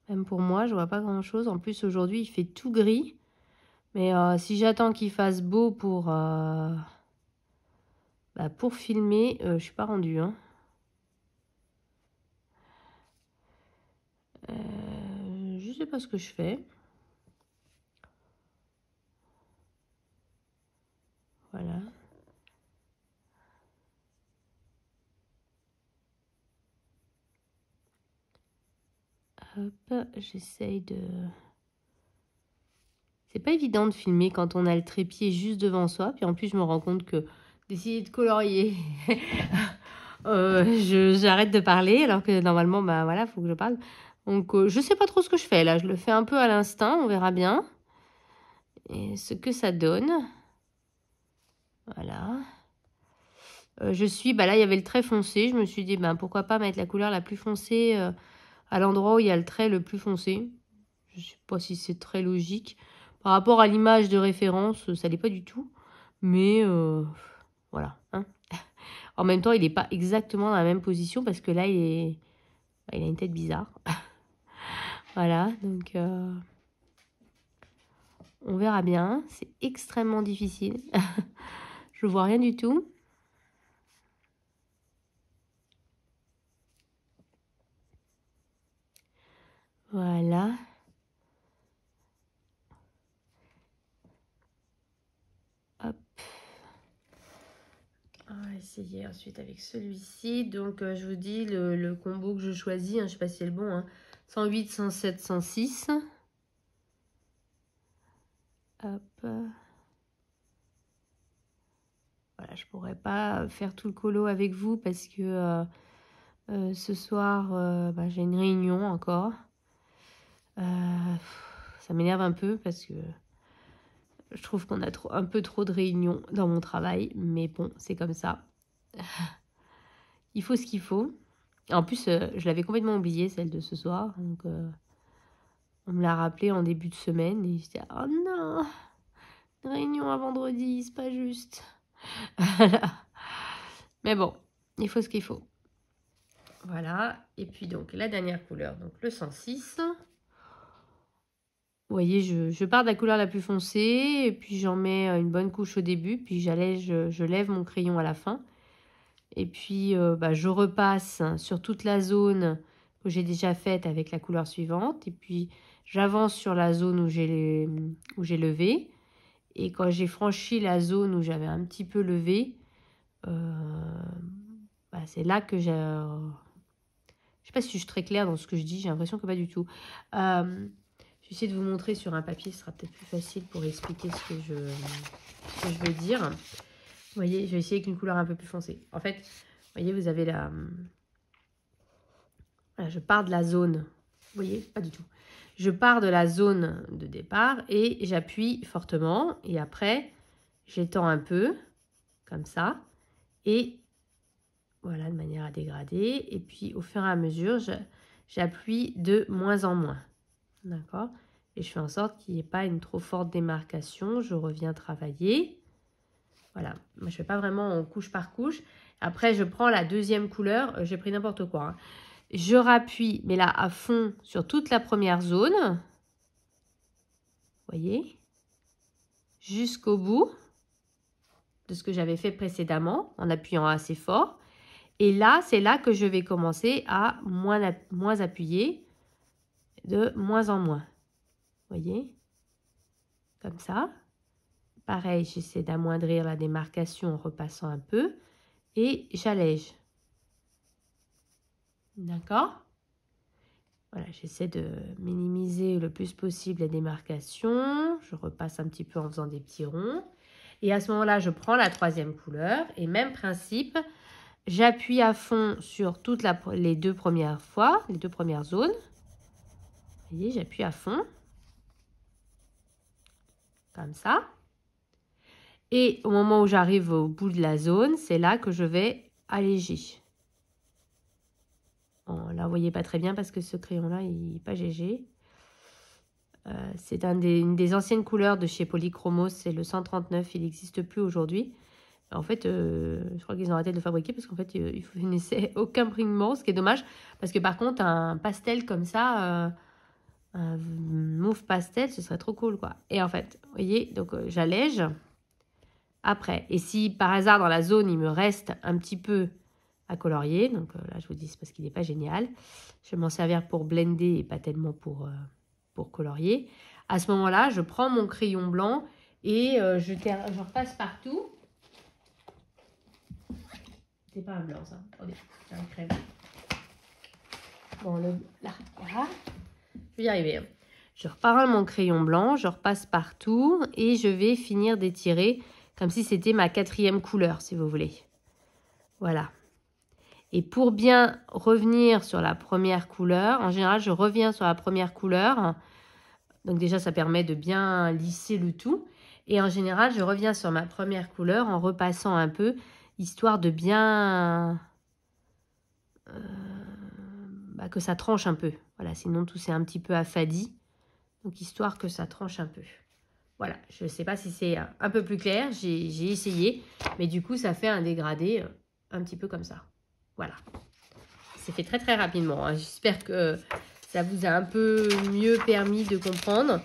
même pour moi, je vois pas grand-chose. En plus, aujourd'hui, il fait tout gris. Mais si j'attends qu'il fasse beau pour filmer, je suis pas rendue. Je sais pas ce que je fais. Voilà. Hop, j'essaye de... C'est pas évident de filmer quand on a le trépied juste devant soi. Puis en plus, je me rends compte que d'essayer de colorier, j'arrête de parler alors que normalement, voilà, faut que je parle. Donc, je sais pas trop ce que je fais là. Je le fais un peu à l'instinct, on verra bien. Et ce que ça donne. Voilà. Là, il y avait le trait foncé. Je me suis dit, pourquoi pas mettre la couleur la plus foncée à l'endroit où il y a le trait le plus foncé. Je sais pas si c'est très logique. Par rapport à l'image de référence, ça l'est pas du tout. Mais voilà. En même temps, il n'est pas exactement dans la même position parce que là, il a une tête bizarre. Voilà, donc on verra bien. C'est extrêmement difficile. Je vois rien du tout. Voilà. Hop. On va essayer ensuite avec celui-ci. Donc, je vous dis le combo que je choisis. Hein, je ne sais pas si c'est le bon. Hein. 108, 107, 106. Hop. Voilà, je pourrais pas faire tout le colo avec vous parce que ce soir, bah, j'ai une réunion encore. Ça m'énerve un peu parce que je trouve qu'on a un peu trop de réunions dans mon travail. Mais bon, c'est comme ça. Il faut ce qu'il faut. En plus, je l'avais complètement oubliée, celle de ce soir. Donc, on me l'a rappelé en début de semaine. Et j'étais, oh non, une réunion à vendredi, c'est pas juste. Mais bon, il faut ce qu'il faut. Voilà. Et puis donc, la dernière couleur, donc le 106. Vous voyez, je pars de la couleur la plus foncée. Et puis, j'en mets une bonne couche au début. Puis, j'allège, je lève mon crayon à la fin. Et puis, bah, je repasse sur toute la zone que j'ai déjà faite avec la couleur suivante. Et puis, j'avance sur la zone où j'ai levé. Et quand j'ai franchi la zone où j'avais un petit peu levé, bah, c'est là que j'ai... Je ne sais pas si je suis très claire dans ce que je dis. J'ai l'impression que pas du tout. Je vais essayer de vous montrer sur un papier. Ce sera peut-être plus facile pour expliquer ce que je veux dire. Vous voyez, je vais essayer avec une couleur un peu plus foncée. En fait, vous voyez, vous avez la... Voilà, je pars de la zone. Vous voyez, pas du tout. Je pars de la zone de départ et j'appuie fortement. Et après, j'étends un peu, comme ça. Et voilà, de manière à dégrader. Et puis, au fur et à mesure, j'appuie de moins en moins. D'accord? Et je fais en sorte qu'il n'y ait pas une trop forte démarcation. Je reviens travailler. Voilà, moi je ne fais pas vraiment en couche par couche. Après, je prends la deuxième couleur. J'ai pris n'importe quoi. Hein. Je rappuie, mais là, à fond sur toute la première zone. Vous voyez? Jusqu'au bout de ce que j'avais fait précédemment, en appuyant assez fort. Et là, c'est là que je vais commencer à moins appuyer, de moins en moins. Vous voyez? Comme ça. Pareil, j'essaie d'amoindrir la démarcation en repassant un peu. Et j'allège. D'accord? Voilà, j'essaie de minimiser le plus possible les démarcations. Je repasse un petit peu en faisant des petits ronds. Et à ce moment-là, je prends la troisième couleur. Et même principe, j'appuie à fond sur toutes les deux premières fois, les deux premières zones. Vous voyez, j'appuie à fond. Comme ça. Et au moment où j'arrive au bout de la zone, c'est là que je vais alléger. Bon, là, vous voyez pas très bien parce que ce crayon-là, il n'est pas GG. C'est une des anciennes couleurs de chez Polychromos, c'est le 139, il n'existe plus aujourd'hui. En fait, je crois qu'ils ont arrêté de le fabriquer parce qu'en fait, il ne fournissait aucun pigment, ce qui est dommage. Parce que par contre, un pastel comme ça, un mauve pastel, ce serait trop cool, quoi. Et en fait, vous voyez, donc j'allège après. Et si par hasard, dans la zone, il me reste un petit peu à colorier, donc là, je vous dis, c'est parce qu'il n'est pas génial. Je vais m'en servir pour blender et pas tellement pour colorier. À ce moment-là, je prends mon crayon blanc et je repasse partout. C'est pas un blanc, ça. Attendez, c'est un crème. Bon, là, voilà. Je vais y arriver. Je repars mon crayon blanc, je repasse partout et je vais finir d'étirer comme si c'était ma quatrième couleur, si vous voulez. Voilà. Et pour bien revenir sur la première couleur, en général, je reviens sur la première couleur. Donc déjà, ça permet de bien lisser le tout. Et en général, je reviens sur ma première couleur en repassant un peu, histoire de bien... que ça tranche un peu. Voilà, sinon tout c'est un petit peu affadi. Donc, histoire que ça tranche un peu. Voilà, je ne sais pas si c'est un peu plus clair. J'ai essayé, mais du coup, ça fait un dégradé un petit peu comme ça. Voilà. C'est fait très, très rapidement. Hein. J'espère que ça vous a un peu mieux permis de comprendre.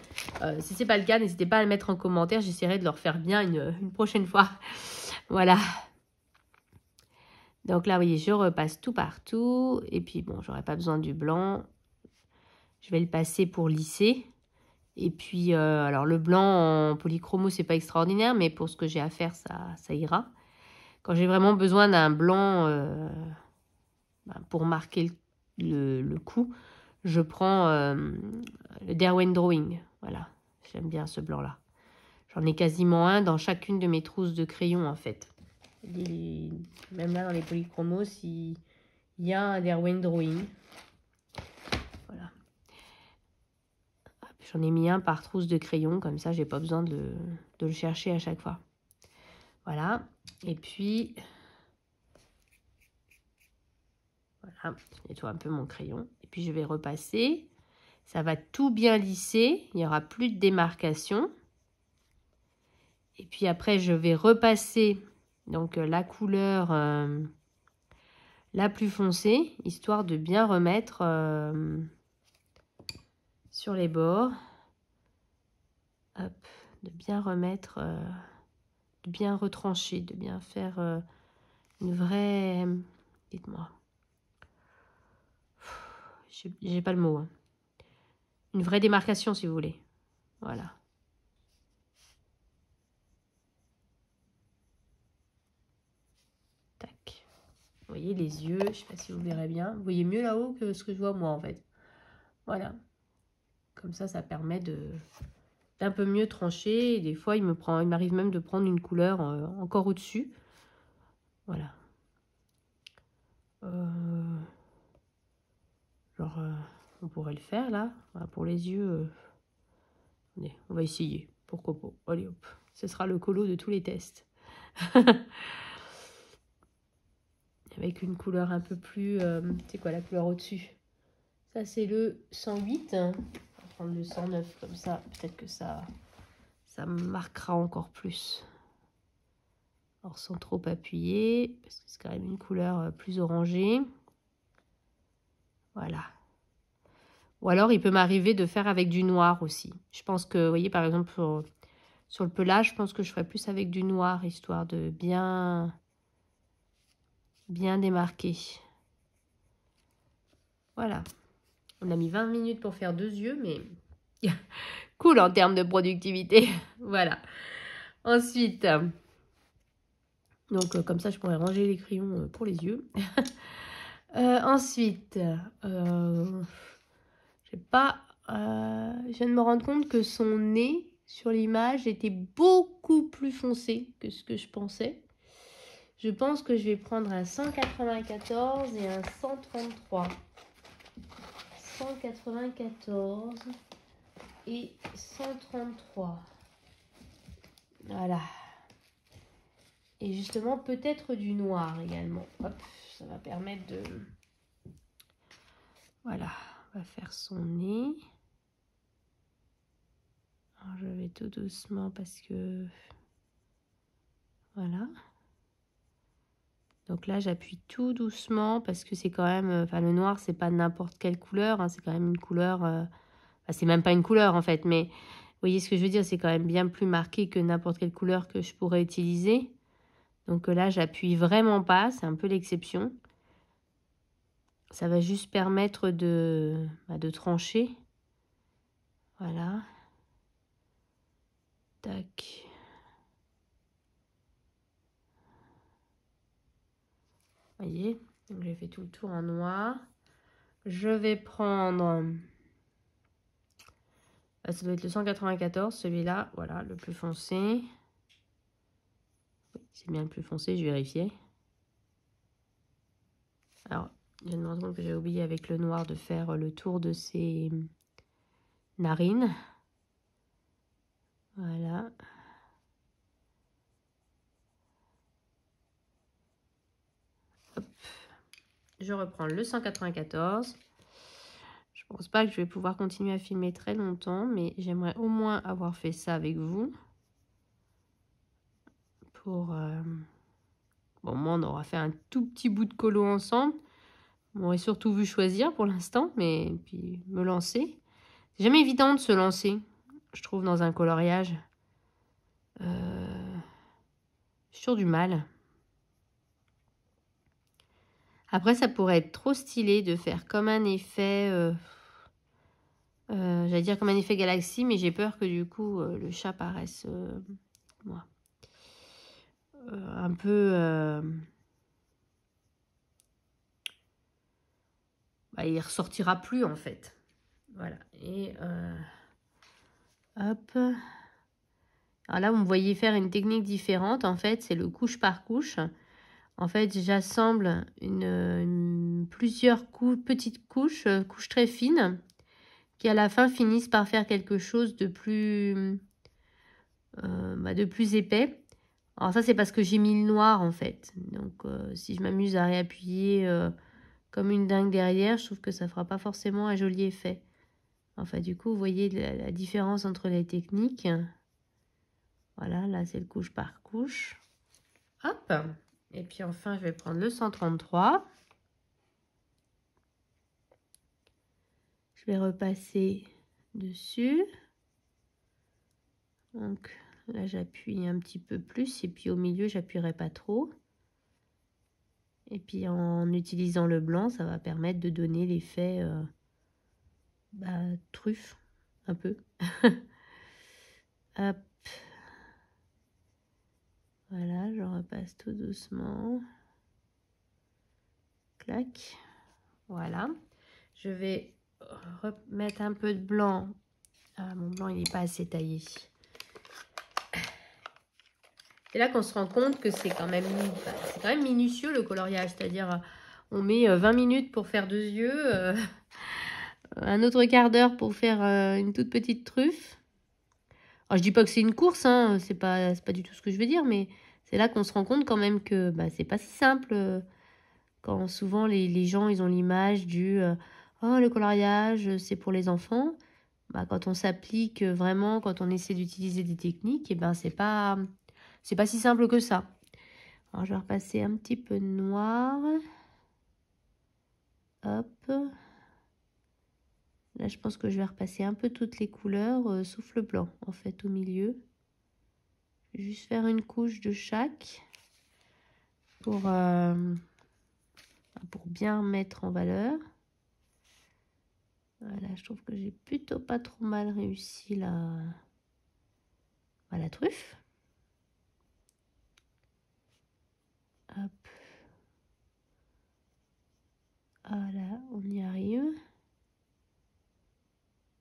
Si ce n'est pas le cas, n'hésitez pas à le mettre en commentaire. J'essaierai de le refaire bien une prochaine fois. Voilà. Donc là, vous voyez, je repasse tout partout. Et puis, bon, j'aurais pas besoin du blanc. Je vais le passer pour lisser. Et puis, alors le blanc en polychromo, c'est pas extraordinaire, mais pour ce que j'ai à faire, ça ira. Quand j'ai vraiment besoin d'un blanc pour marquer le coup, je prends le Derwent Drawing. Voilà, j'aime bien ce blanc-là. J'en ai quasiment un dans chacune de mes trousses de crayons, en fait. Même là, dans les polychromos, il y a un Derwent Drawing. Voilà. J'en ai mis un par trousse de crayon, comme ça, j'ai pas besoin de le chercher à chaque fois. Voilà. Et puis, voilà, je nettoie un peu mon crayon. Et puis, je vais repasser. Ça va tout bien lisser. Il n'y aura plus de démarcation. Et puis après, je vais repasser donc la couleur la plus foncée, histoire de bien remettre sur les bords. Hop, de bien remettre, de bien retrancher, de bien faire une vraie... Dites-moi. J'ai pas le mot. Hein. Une vraie démarcation, si vous voulez. Voilà. Tac. Vous voyez les yeux, je ne sais pas si vous verrez bien. Vous voyez mieux là-haut que ce que je vois moi, en fait. Voilà. Comme ça permet d'un peu mieux trancher. Et des fois, il m'arrive même de prendre une couleur encore au-dessus. Voilà. Genre, on pourrait le faire là. Voilà, pour les yeux, allez, on va essayer. Pourquoi pas. Allez hop. Ce sera le colo de tous les tests. Avec une couleur un peu plus... c'est quoi la couleur au-dessus? Ça, c'est le 108. On va prendre le 109 comme ça. Peut-être que ça marquera encore plus. Alors, sans trop appuyer, parce que c'est quand même une couleur plus orangée. Voilà. Ou alors, il peut m'arriver de faire avec du noir aussi. Je pense que, vous voyez, par exemple, sur le pelage, je pense que je ferai plus avec du noir, histoire de bien démarquer. Voilà. On a mis 20 minutes pour faire 2 yeux, mais cool en termes de productivité. Voilà. Ensuite, donc comme ça, je pourrais ranger les crayons pour les yeux. Ensuite, je viens de me rendre compte que son nez sur l'image était beaucoup plus foncé que ce que je pensais. Je pense que je vais prendre un 194 et un 133. 194 et 133. Voilà. Et justement, peut-être du noir également. Hop, ça va permettre de... Voilà, on va faire son nez. Alors, je vais tout doucement parce que... Voilà. Donc là, j'appuie tout doucement parce que c'est quand même... Enfin, le noir, c'est pas n'importe quelle couleur. Hein, c'est quand même une couleur... Enfin, c'est même pas une couleur, en fait. Mais vous voyez ce que je veux dire? C'est quand même bien plus marqué que n'importe quelle couleur que je pourrais utiliser. Donc là, j'appuie vraiment pas. C'est un peu l'exception. Ça va juste permettre de trancher. Voilà. Tac. Vous voyez, donc j'ai fait tout le tour en noir. Je vais prendre... ça doit être le 194, celui-là. Voilà, le plus foncé. Oui, c'est bien le plus foncé, je vérifiais. Alors, je viens de me rendre compte que j'ai oublié avec le noir de faire le tour de ses narines. Voilà. Hop. Je reprends le 194. Je pense pas que je vais pouvoir continuer à filmer très longtemps, mais j'aimerais au moins avoir fait ça avec vous. Pour... Bon, moi, on aura fait un tout petit bout de colo ensemble. On aurait surtout vu choisir pour l'instant, mais puis me lancer. C'est jamais évident de se lancer, je trouve, dans un coloriage. J'ai toujours du mal. Après, ça pourrait être trop stylé de faire comme un effet J'allais dire comme un effet galaxie, mais j'ai peur que du coup, le chat paraisse moi, un peu... bah, il ressortira plus en fait. Voilà. Et hop. Alors là, vous me voyez faire une technique différente. En fait, c'est le couche par couche. En fait, j'assemble plusieurs petites couches, couches très fines, qui à la fin finissent par faire quelque chose de plus épais. Alors ça, c'est parce que j'ai mis le noir en fait. Donc, si je m'amuse à réappuyer comme une dingue derrière, je trouve que ça fera pas forcément un joli effet. Enfin, du coup, vous voyez la différence entre les techniques. Voilà, là, c'est le couche par couche. Hop. Et puis enfin, je vais prendre le 133. Je vais repasser dessus. Donc là, j'appuie un petit peu plus. Et puis au milieu, j'appuierai pas trop. Et puis en utilisant le blanc, ça va permettre de donner l'effet truffe, un peu. Hop. Voilà, je repasse tout doucement. Clac. Voilà. Je vais remettre un peu de blanc. Ah, mon blanc, il n'est pas assez taillé. C'est là qu'on se rend compte que c'est quand même minutieux le coloriage. C'est-à-dire, on met 20 minutes pour faire 2 yeux, un autre quart d'heure pour faire une toute petite truffe. Alors, je dis pas que c'est une course, hein, c'est pas du tout ce que je veux dire, mais c'est là qu'on se rend compte quand même que c'est pas si simple. Quand souvent les gens, ils ont l'image du oh, le coloriage, c'est pour les enfants. Quand on s'applique vraiment, quand on essaie d'utiliser des techniques, et c'est pas si simple que ça. Alors, je vais repasser un petit peu de noir. Hop. Là, je pense que je vais repasser un peu toutes les couleurs, sauf le blanc, en fait, au milieu. Juste faire une couche de chaque pour bien mettre en valeur. Voilà, je trouve que j'ai plutôt pas trop mal réussi la truffe. Hop. Voilà, on y arrive.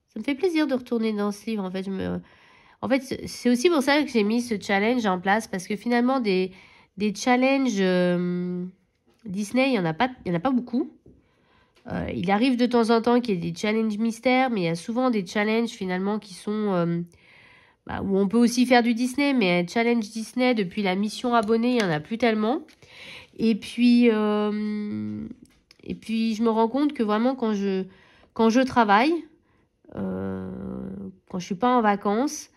Ça me fait plaisir de retourner dans ce livre. En fait, c'est aussi pour ça que j'ai mis ce challenge en place. Parce que finalement, des challenges Disney, il n'y en a pas beaucoup. Il arrive de temps en temps qu'il y ait des challenges mystères. Mais il y a souvent des challenges finalement qui sont... où on peut aussi faire du Disney. Mais challenge Disney, depuis la mission abonnée, il n'y en a plus tellement. Et puis je me rends compte que vraiment quand je travaille, quand je suis pas en vacances,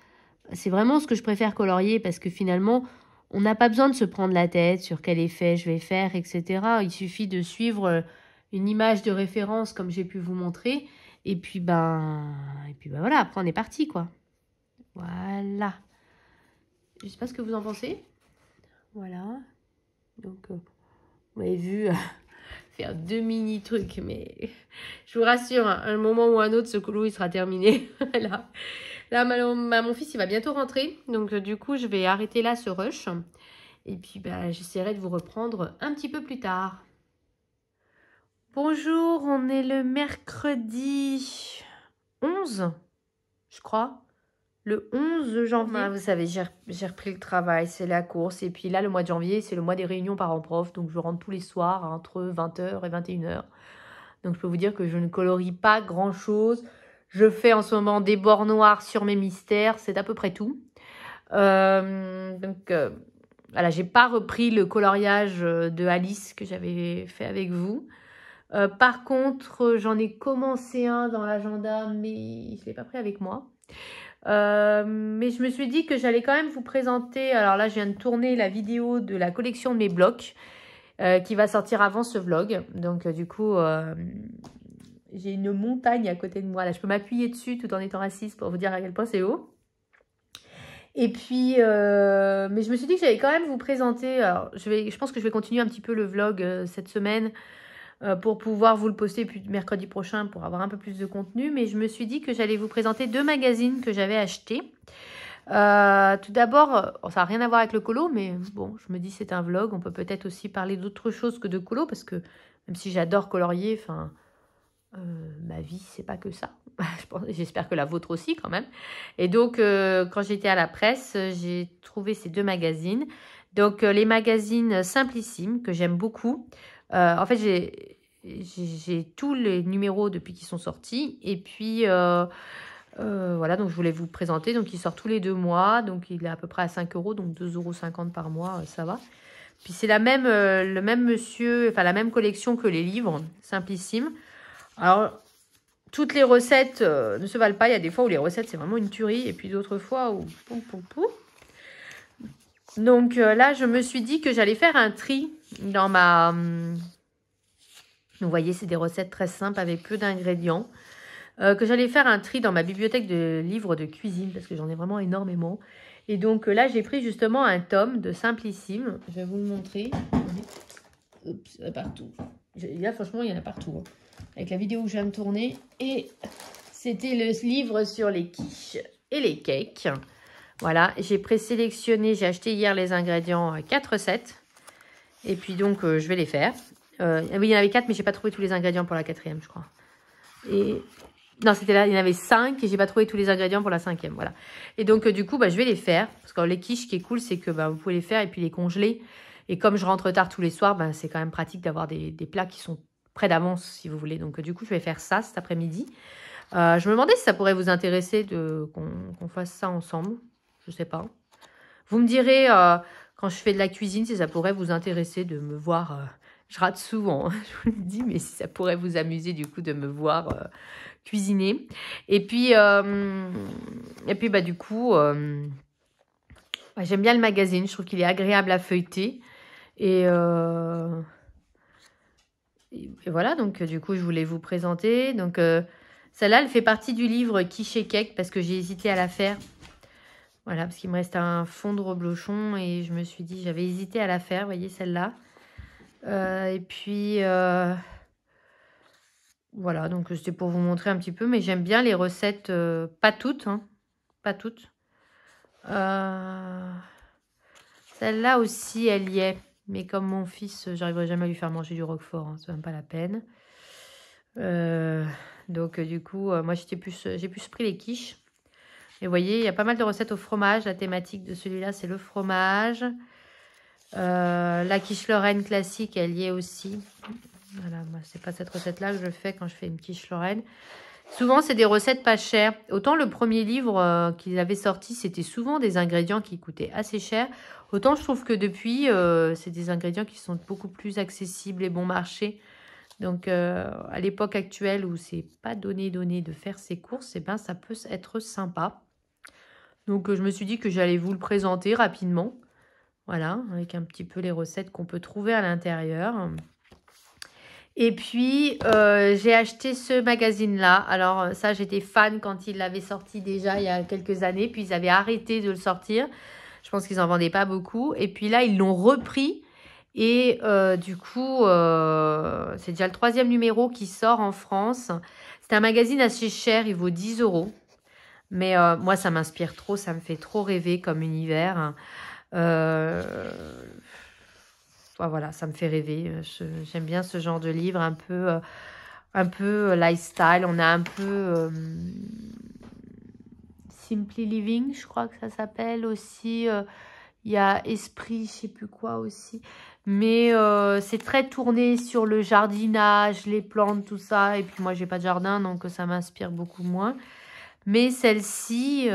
c'est vraiment ce que je préfère colorier parce que finalement, on n'a pas besoin de se prendre la tête sur quel effet je vais faire, etc. Il suffit de suivre une image de référence comme j'ai pu vous montrer. Et puis, voilà, après on est parti, quoi. Voilà. Je sais pas ce que vous en pensez. Voilà. Donc, vous avez vu faire 2 mini trucs, mais je vous rassure, à un moment ou un autre, ce couloir il sera terminé. Là, mon fils il va bientôt rentrer, donc du coup je vais arrêter là ce rush. Et puis j'essaierai de vous reprendre un petit peu plus tard. Bonjour, on est le mercredi 11, je crois. Le 11 janvier. Vous savez, j'ai repris le travail, c'est la course. Et puis là, le mois de janvier, c'est le mois des réunions parents-prof. Donc, je rentre tous les soirs entre 20h et 21h. Donc, je peux vous dire que je ne colorie pas grand-chose. Je fais en ce moment des bords noirs sur mes mystères. C'est à peu près tout. Voilà, j'ai pas repris le coloriage de Alice que j'avais fait avec vous. Par contre, j'en ai commencé un dans l'agenda, mais je ne l'ai pas pris avec moi. Mais je me suis dit que j'allais quand même vous présenter. Alors là, je viens de tourner la vidéo de la collection de mes blocs qui va sortir avant ce vlog. Donc du coup, j'ai une montagne à côté de moi. Là, je peux m'appuyer dessus tout en étant assise pour vous dire à quel point c'est haut. Et puis, mais je me suis dit que j'allais quand même vous présenter. Alors, je pense que je vais continuer un petit peu le vlog cette semaine pour pouvoir vous le poster puis mercredi prochain pour avoir un peu plus de contenu. Mais je me suis dit que j'allais vous présenter 2 magazines que j'avais achetés. Tout d'abord, ça n'a rien à voir avec le colo, mais bon, je me dis c'est un vlog. On peut peut-être aussi parler d'autre chose que de colo, parce que même si j'adore colorier, enfin, ma vie, c'est pas que ça. J'espère que la vôtre aussi quand même. Et donc, quand j'étais à la presse, j'ai trouvé ces 2 magazines. Donc, les magazines Simplissime, que j'aime beaucoup. En fait, j'ai tous les numéros depuis qu'ils sont sortis. Et puis, voilà, donc je voulais vous présenter. Donc, il sort tous les 2 mois. Donc, il est à peu près à 5 €, donc 2,50 € par mois, ça va. Puis, c'est le même monsieur, enfin, la même collection que les livres, Simplissime. Alors, toutes les recettes ne se valent pas. Il y a des fois où les recettes, c'est vraiment une tuerie. Et puis, d'autres fois où... Donc, là, je me suis dit que j'allais faire un tri dans ma... Vous voyez, c'est des recettes très simples avec peu d'ingrédients. Que j'allais faire un tri dans ma bibliothèque de livres de cuisine parce que j'en ai vraiment énormément. Et donc là, j'ai pris justement un tome de Simplissime. Je vais vous le montrer. Oups, il y en a partout. Là, franchement, il y en a partout. Hein. Avec la vidéo que je viens de tourner. Et c'était le livre sur les quiches et les cakes. Voilà, j'ai présélectionné, j'ai acheté hier les ingrédients 4 recettes. Et puis donc, je vais les faire. Oui, il y en avait 4, mais je n'ai pas trouvé tous les ingrédients pour la 4e, je crois. Et... Non, c'était là, il y en avait 5 et j'ai pas trouvé tous les ingrédients pour la 5e, voilà. Et donc, du coup, je vais les faire. Parce que les quiches, ce qui est cool, c'est que vous pouvez les faire et puis les congeler. Et comme je rentre tard tous les soirs, c'est quand même pratique d'avoir des plats qui sont prêts d'avance, si vous voulez. Donc, du coup, je vais faire ça cet après-midi. Je me demandais si ça pourrait vous intéresser qu'on fasse ça ensemble. Je sais pas. Vous me direz, quand je fais de la cuisine, si ça pourrait vous intéresser de me voir... je rate souvent, hein, je vous le dis, mais si ça pourrait vous amuser, du coup, de me voir... cuisiner. Et puis du coup, j'aime bien le magazine. Je trouve qu'il est agréable à feuilleter. Et voilà, donc du coup, je voulais vous présenter. Donc, celle-là, elle fait partie du livre Quiche et Cake parce que j'ai hésité à la faire. Voilà, parce qu'il me reste un fond de reblochon et je me suis dit, j'avais hésité à la faire. Vous voyez, celle-là. Et puis... Voilà, donc c'était pour vous montrer un petit peu, mais j'aime bien les recettes, pas toutes, hein, pas toutes. Celle-là aussi, elle y est, mais comme mon fils, j'arriverai jamais à lui faire manger du roquefort, hein, c'est même pas la peine. Donc du coup, moi j'ai plus pris les quiches. Et vous voyez, il y a pas mal de recettes au fromage. La thématique de celui-là, c'est le fromage. La quiche Lorraine classique, elle y est aussi. Voilà, moi, c'est pas cette recette-là que je fais quand je fais une quiche Lorraine. Souvent, c'est des recettes pas chères. Autant le premier livre qu'ils avaient sorti, c'était souvent des ingrédients qui coûtaient assez cher. Autant je trouve que depuis, c'est des ingrédients qui sont beaucoup plus accessibles et bon marché. Donc, à l'époque actuelle où c'est pas donné de faire ses courses, eh ben, ça peut être sympa. Donc, je me suis dit que j'allais vous le présenter rapidement. Voilà, avec un petit peu les recettes qu'on peut trouver à l'intérieur. Et puis, j'ai acheté ce magazine-là. Alors, ça, j'étais fan quand ils l'avaient sorti déjà il y a quelques années. Puis, ils avaient arrêté de le sortir. Je pense qu'ils n'en vendaient pas beaucoup. Et puis là, ils l'ont repris. Et du coup, c'est déjà le 3e numéro qui sort en France. C'est un magazine assez cher. Il vaut 10 €. Mais moi, ça m'inspire trop. Ça me fait trop rêver comme univers. Voilà, ça me fait rêver. J'aime bien ce genre de livre un peu lifestyle. On a un peu Simply Living, je crois que ça s'appelle aussi. Il y a Esprit, je sais plus quoi aussi. Mais c'est très tourné sur le jardinage, les plantes, tout ça. Et puis moi, j'ai pas de jardin, donc ça m'inspire beaucoup moins. Mais celle-ci...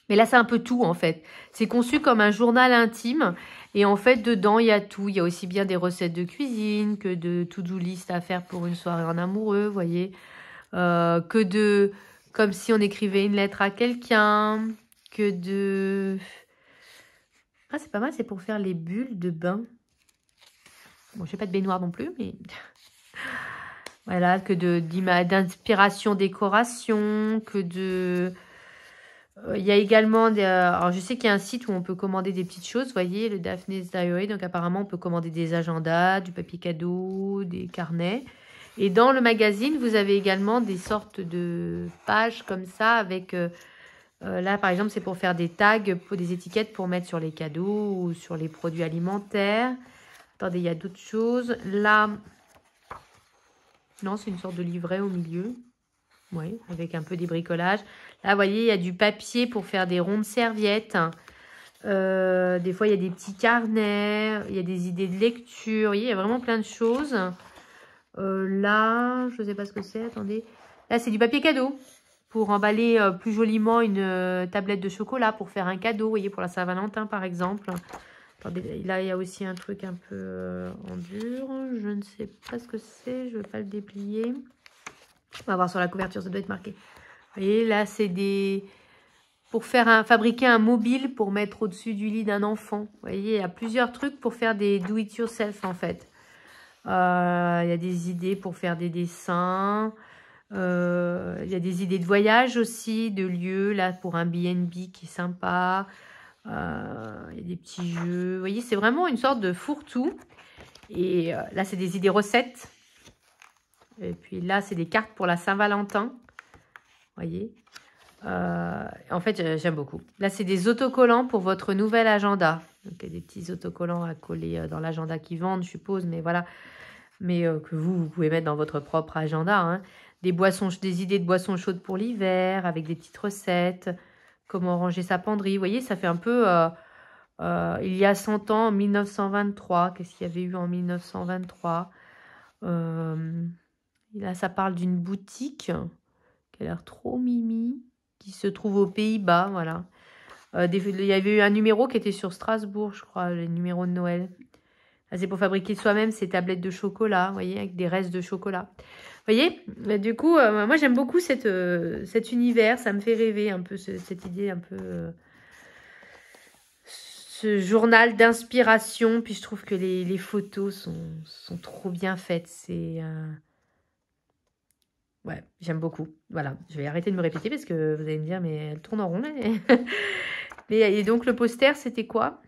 Mais là, c'est un peu tout, en fait. C'est conçu comme un journal intime. Et en fait, dedans, il y a tout. Il y a aussi bien des recettes de cuisine que de to-do list à faire pour une soirée en amoureux, vous voyez. Comme si on écrivait une lettre à quelqu'un. Ah, c'est pas mal, c'est pour faire les bulles de bain. Bon, je n'ai pas de baignoire non plus, mais... Voilà, d'inspiration décoration, Il y a également des... alors, je sais qu'il y a un site où on peut commander des petites choses. Vous voyez, le Daphne's Diary. Donc, apparemment, on peut commander des agendas, du papier cadeau, des carnets. Et dans le magazine, vous avez également des sortes de pages comme ça avec... là, par exemple, c'est pour faire des tags, pour des étiquettes pour mettre sur les cadeaux ou sur les produits alimentaires. Attendez, il y a d'autres choses. Là, non, c'est une sorte de livret au milieu. Oui, avec un peu des bricolages. Là, vous voyez, il y a du papier pour faire des rondes serviettes. Des fois, il y a des petits carnets. Il y a des idées de lecture. Vous voyez, il y a vraiment plein de choses. Là, je ne sais pas ce que c'est. Attendez. Là, c'est du papier cadeau. Pour emballer plus joliment une tablette de chocolat. Pour faire un cadeau, vous voyez, pour la Saint-Valentin, par exemple. Attendez, là, il y a aussi un truc un peu en dur. Je ne sais pas ce que c'est. Je ne vais pas le déplier. On va voir sur la couverture, ça doit être marqué. Vous voyez, là, c'est des... pour fabriquer un mobile pour mettre au-dessus du lit d'un enfant. Vous voyez, il y a plusieurs trucs pour faire des do-it-yourself, en fait. Il y a des idées pour faire des dessins. Il y a des idées de voyage aussi, de lieux, là, pour un BNB qui est sympa. Il y a des petits jeux. Vous voyez, c'est vraiment une sorte de fourre-tout. Et là, c'est des idées recettes. Et puis là, c'est des cartes pour la Saint-Valentin. Vous voyez. En fait, j'aime beaucoup. Là, c'est des autocollants pour votre nouvel agenda. Donc, il y a des petits autocollants à coller dans l'agenda qu'ils vendent, je suppose. Mais voilà. Mais que vous pouvez mettre dans votre propre agenda. Hein. Des idées de boissons chaudes pour l'hiver, avec des petites recettes. Comment ranger sa penderie. Vous voyez, ça fait un peu... il y a 100 ans, en 1923. Qu'est-ce qu'il y avait eu en 1923 Là, ça parle d'une boutique qui a l'air trop mimi, qui se trouve aux Pays-Bas, voilà. Il y avait eu un numéro qui était sur Strasbourg, je crois, le numéro de Noël. Là, c'est pour fabriquer soi-même ces tablettes de chocolat, vous voyez, avec des restes de chocolat. Vous voyez, du coup, moi, j'aime beaucoup cet univers, ça me fait rêver un peu, cette idée un peu... ce journal d'inspiration, puis je trouve que les photos sont trop bien faites, c'est... Ouais, j'aime beaucoup. Voilà, je vais arrêter de me répéter parce que vous allez me dire, mais elle tourne en rond là. Et donc, le poster, c'était quoi?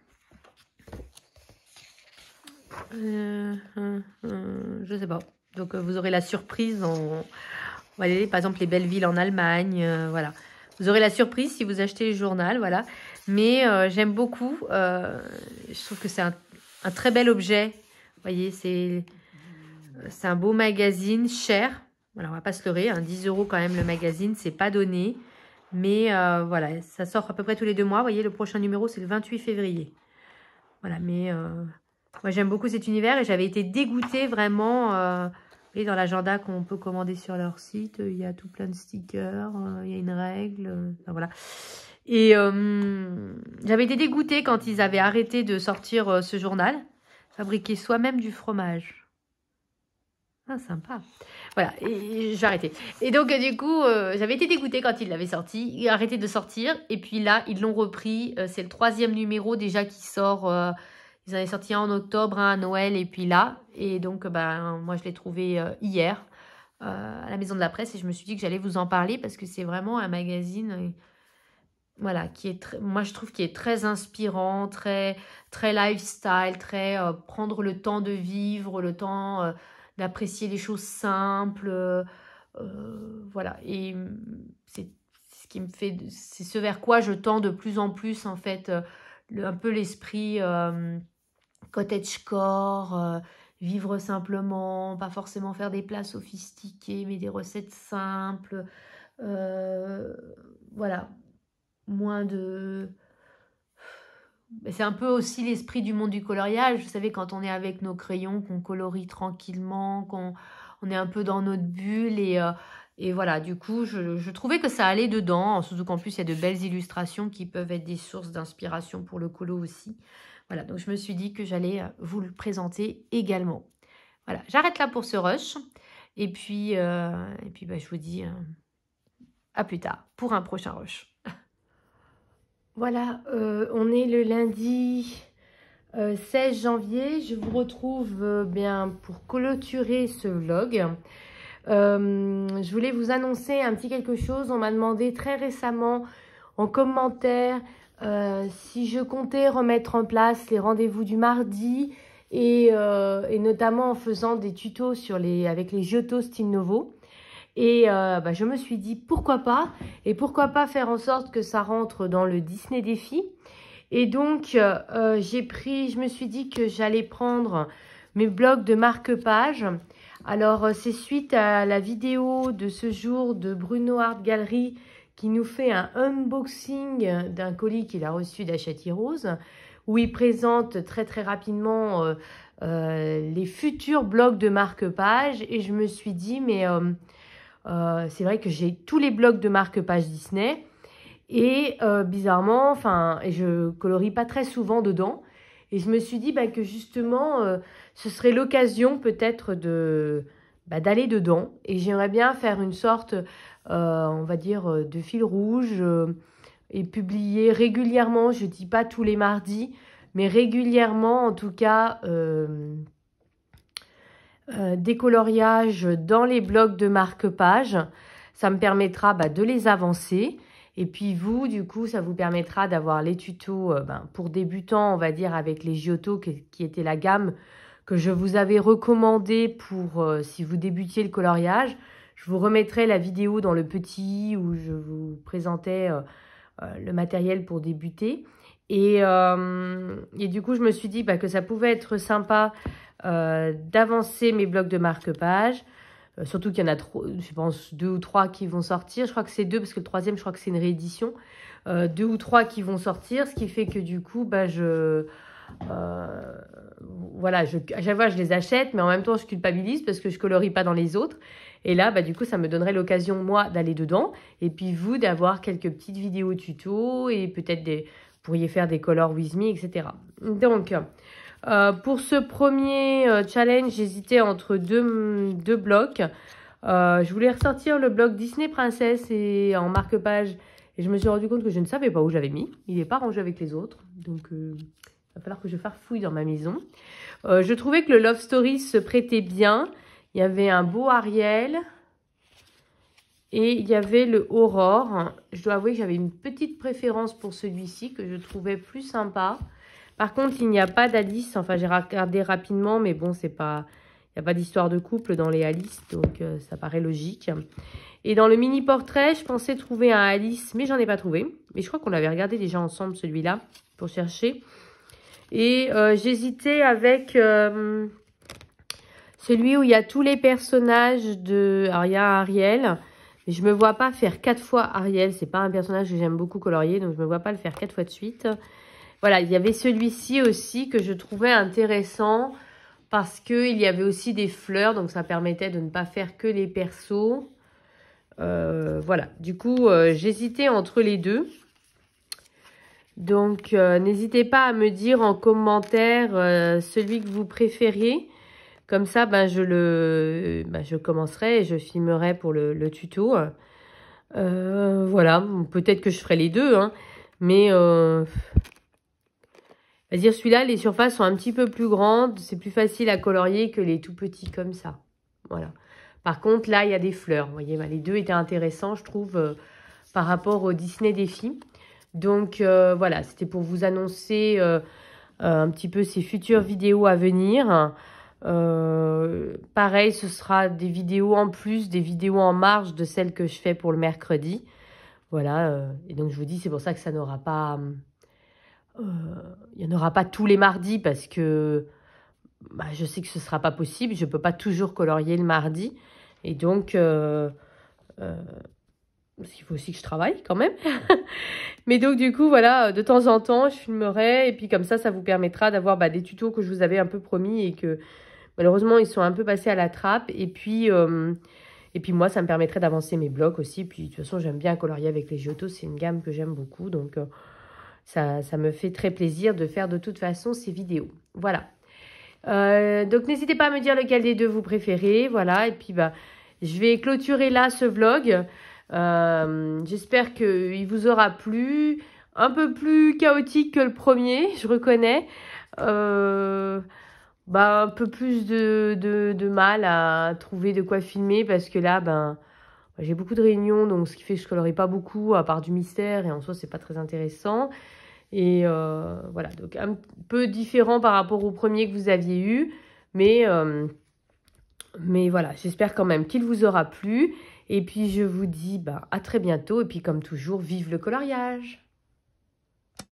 Je sais pas. Donc, vous aurez la surprise en... Voilà, par exemple, les belles villes en Allemagne, voilà. Vous aurez la surprise si vous achetez le journal, voilà. Mais j'aime beaucoup. Je trouve que c'est un très bel objet. Vous voyez, c'est un beau magazine, cher. Voilà, on va pas se leurrer, hein, 10 € quand même le magazine, c'est pas donné. Mais voilà, ça sort à peu près tous les 2 mois. Vous voyez, le prochain numéro, c'est le 28 février. Voilà, mais moi, j'aime beaucoup cet univers et j'avais été dégoûtée vraiment. Et dans l'agenda qu'on peut commander sur leur site, il y a tout plein de stickers, il y a une règle, enfin, voilà. Et j'avais été dégoûtée quand ils avaient arrêté de sortir ce journal. Fabriquer soi-même du fromage. Ah, sympa. Voilà, et j'ai arrêté. Et donc, du coup, j'avais été dégoûtée quand ils l'avaient sorti. Ils ont arrêté de sortir. Et puis là, ils l'ont repris. C'est le 3e numéro déjà qui sort. Ils en avaient sorti un en octobre, un à Noël. Et puis là. Et donc, moi, je l'ai trouvé hier à la Maison de la Presse. Et je me suis dit que j'allais vous en parler parce que c'est vraiment un magazine... voilà, qui est moi je trouve qu'il est très inspirant, très lifestyle, très prendre le temps de vivre, le temps d'apprécier les choses simples, voilà. Et c'est ce qui me fait, c'est ce vers quoi je tends de plus en plus en fait, un peu l'esprit cottagecore, vivre simplement, pas forcément faire des plats sophistiqués, mais des recettes simples, voilà. Moins de... C'est un peu aussi l'esprit du monde du coloriage. Vous savez, quand on est avec nos crayons, qu'on colorie tranquillement, qu'on est un peu dans notre bulle. Et voilà, du coup, je trouvais que ça allait dedans. Surtout qu'en plus, il y a de belles illustrations qui peuvent être des sources d'inspiration pour le colo aussi. Voilà, donc je me suis dit que j'allais vous le présenter également. Voilà, j'arrête là pour ce rush. Et puis je vous dis à plus tard pour un prochain rush. Voilà, on est le lundi 16 janvier. Je vous retrouve bien pour clôturer ce vlog. Je voulais vous annoncer un petit quelque chose. On m'a demandé très récemment en commentaire si je comptais remettre en place les rendez-vous du mardi et notamment en faisant des tutos avec les Giotto Style Novo. Et je me suis dit pourquoi pas, et pourquoi pas faire en sorte que ça rentre dans le Disney Défi. Et donc je me suis dit que j'allais prendre mes blocs de marque-page. Alors c'est suite à la vidéo de ce jour de Bruno Art Gallery qui nous fait un unboxing d'un colis qu'il a reçu d'Achati Rose, où il présente très très rapidement les futurs blocs de marque-page. Et je me suis dit, mais c'est vrai que j'ai tous les blocs de marque-page Disney et bizarrement, enfin, je colorie pas très souvent dedans. Et je me suis dit que justement, ce serait l'occasion peut-être d'aller dedans. Et j'aimerais bien faire une sorte, on va dire, de fil rouge et publier régulièrement, je dis pas tous les mardis, mais régulièrement en tout cas, des coloriages dans les blocs de marque-page. Ça me permettra de les avancer. Et puis vous, du coup, ça vous permettra d'avoir les tutos pour débutants, on va dire, avec les Giotto, qui était la gamme que je vous avais recommandé pour si vous débutiez le coloriage. Je vous remettrai la vidéo dans le petit où je vous présentais le matériel pour débuter. Et du coup, je me suis dit que ça pouvait être sympa d'avancer mes blocs de marque-page. Surtout qu'il y en a, je pense, 2 ou 3 qui vont sortir. Je crois que c'est 2 parce que le troisième, je crois que c'est une réédition. 2 ou 3 qui vont sortir, ce qui fait que du coup, voilà, à chaque fois, je les achète, mais en même temps, je culpabilise parce que je colorie pas dans les autres. Et là, du coup, ça me donnerait l'occasion, moi, d'aller dedans. Et puis, vous, d'avoir quelques petites vidéos tuto et peut-être vous pourriez faire des color with me, etc. Donc, pour ce premier challenge, j'hésitais entre deux blocs. Je voulais ressortir le bloc Disney Princesse et en marque-page. Et je me suis rendu compte que je ne savais pas où j'avais mis. Il n'est pas rangé avec les autres. Donc, il va falloir que je farfouille dans ma maison. Je trouvais que le Love Story se prêtait bien. Il y avait un beau Ariel. Et il y avait le Aurore. Je dois avouer que j'avais une petite préférence pour celui-ci que je trouvais plus sympa. Par contre, il n'y a pas d'Alice. Enfin, j'ai regardé rapidement, mais bon, il n'y a pas d'histoire de couple dans les Alice, donc ça paraît logique. Et dans le mini-portrait, je pensais trouver un Alice, mais j'en ai pas trouvé. Mais je crois qu'on l'avait regardé déjà ensemble, celui-là, pour chercher. Et j'hésitais avec celui où il y a tous les personnages de... Alors, il y a Ariel, mais je me vois pas faire 4 fois Ariel. C'est pas un personnage que j'aime beaucoup colorier, donc je me vois pas le faire 4 fois de suite. Voilà, il y avait celui-ci aussi que je trouvais intéressant parce qu'il y avait aussi des fleurs, donc ça permettait de ne pas faire que les persos. Voilà, du coup, j'hésitais entre les deux. Donc, n'hésitez pas à me dire en commentaire celui que vous préfériez. Comme ça, je commencerai et je filmerai pour le tuto. Voilà, peut-être que je ferai les deux, hein, mais... C'est-à-dire celui-là, les surfaces sont un petit peu plus grandes. C'est plus facile à colorier que les tout petits comme ça. Voilà. Par contre, là, il y a des fleurs. Vous voyez, les deux étaient intéressants, je trouve, par rapport au Disney Défi. Donc, voilà, c'était pour vous annoncer un petit peu ces futures vidéos à venir. Pareil, ce sera des vidéos en plus, des vidéos en marge de celles que je fais pour le mercredi. Voilà. Et donc, je vous dis, c'est pour ça que ça n'aura pas... il n'y en aura pas tous les mardis parce que je sais que ce ne sera pas possible. Je ne peux pas toujours colorier le mardi. Et donc, parce qu'il faut aussi que je travaille quand même. Mais donc, du coup, voilà, de temps en temps, je filmerai. Et puis, comme ça vous permettra d'avoir des tutos que je vous avais un peu promis et que, malheureusement, ils sont un peu passés à la trappe. Et puis moi, ça me permettrait d'avancer mes blocs aussi. Puis, de toute façon, j'aime bien colorier avec les Giotto. C'est une gamme que j'aime beaucoup. Donc... ça me fait très plaisir de faire de toute façon ces vidéos. Voilà. Donc, n'hésitez pas à me dire lequel des deux vous préférez. Voilà. Et puis, je vais clôturer là ce vlog. J'espère qu'il vous aura plu. Un peu plus chaotique que le premier, je reconnais. Un peu plus de mal à trouver de quoi filmer parce que là, J'ai beaucoup de réunions, donc ce qui fait que je colorie pas beaucoup, à part du mystère, et en soi, c'est pas très intéressant. Et voilà, donc un peu différent par rapport au premier que vous aviez eu, mais voilà, j'espère quand même qu'il vous aura plu. Et puis, je vous dis à très bientôt. Et puis, comme toujours, vive le coloriage!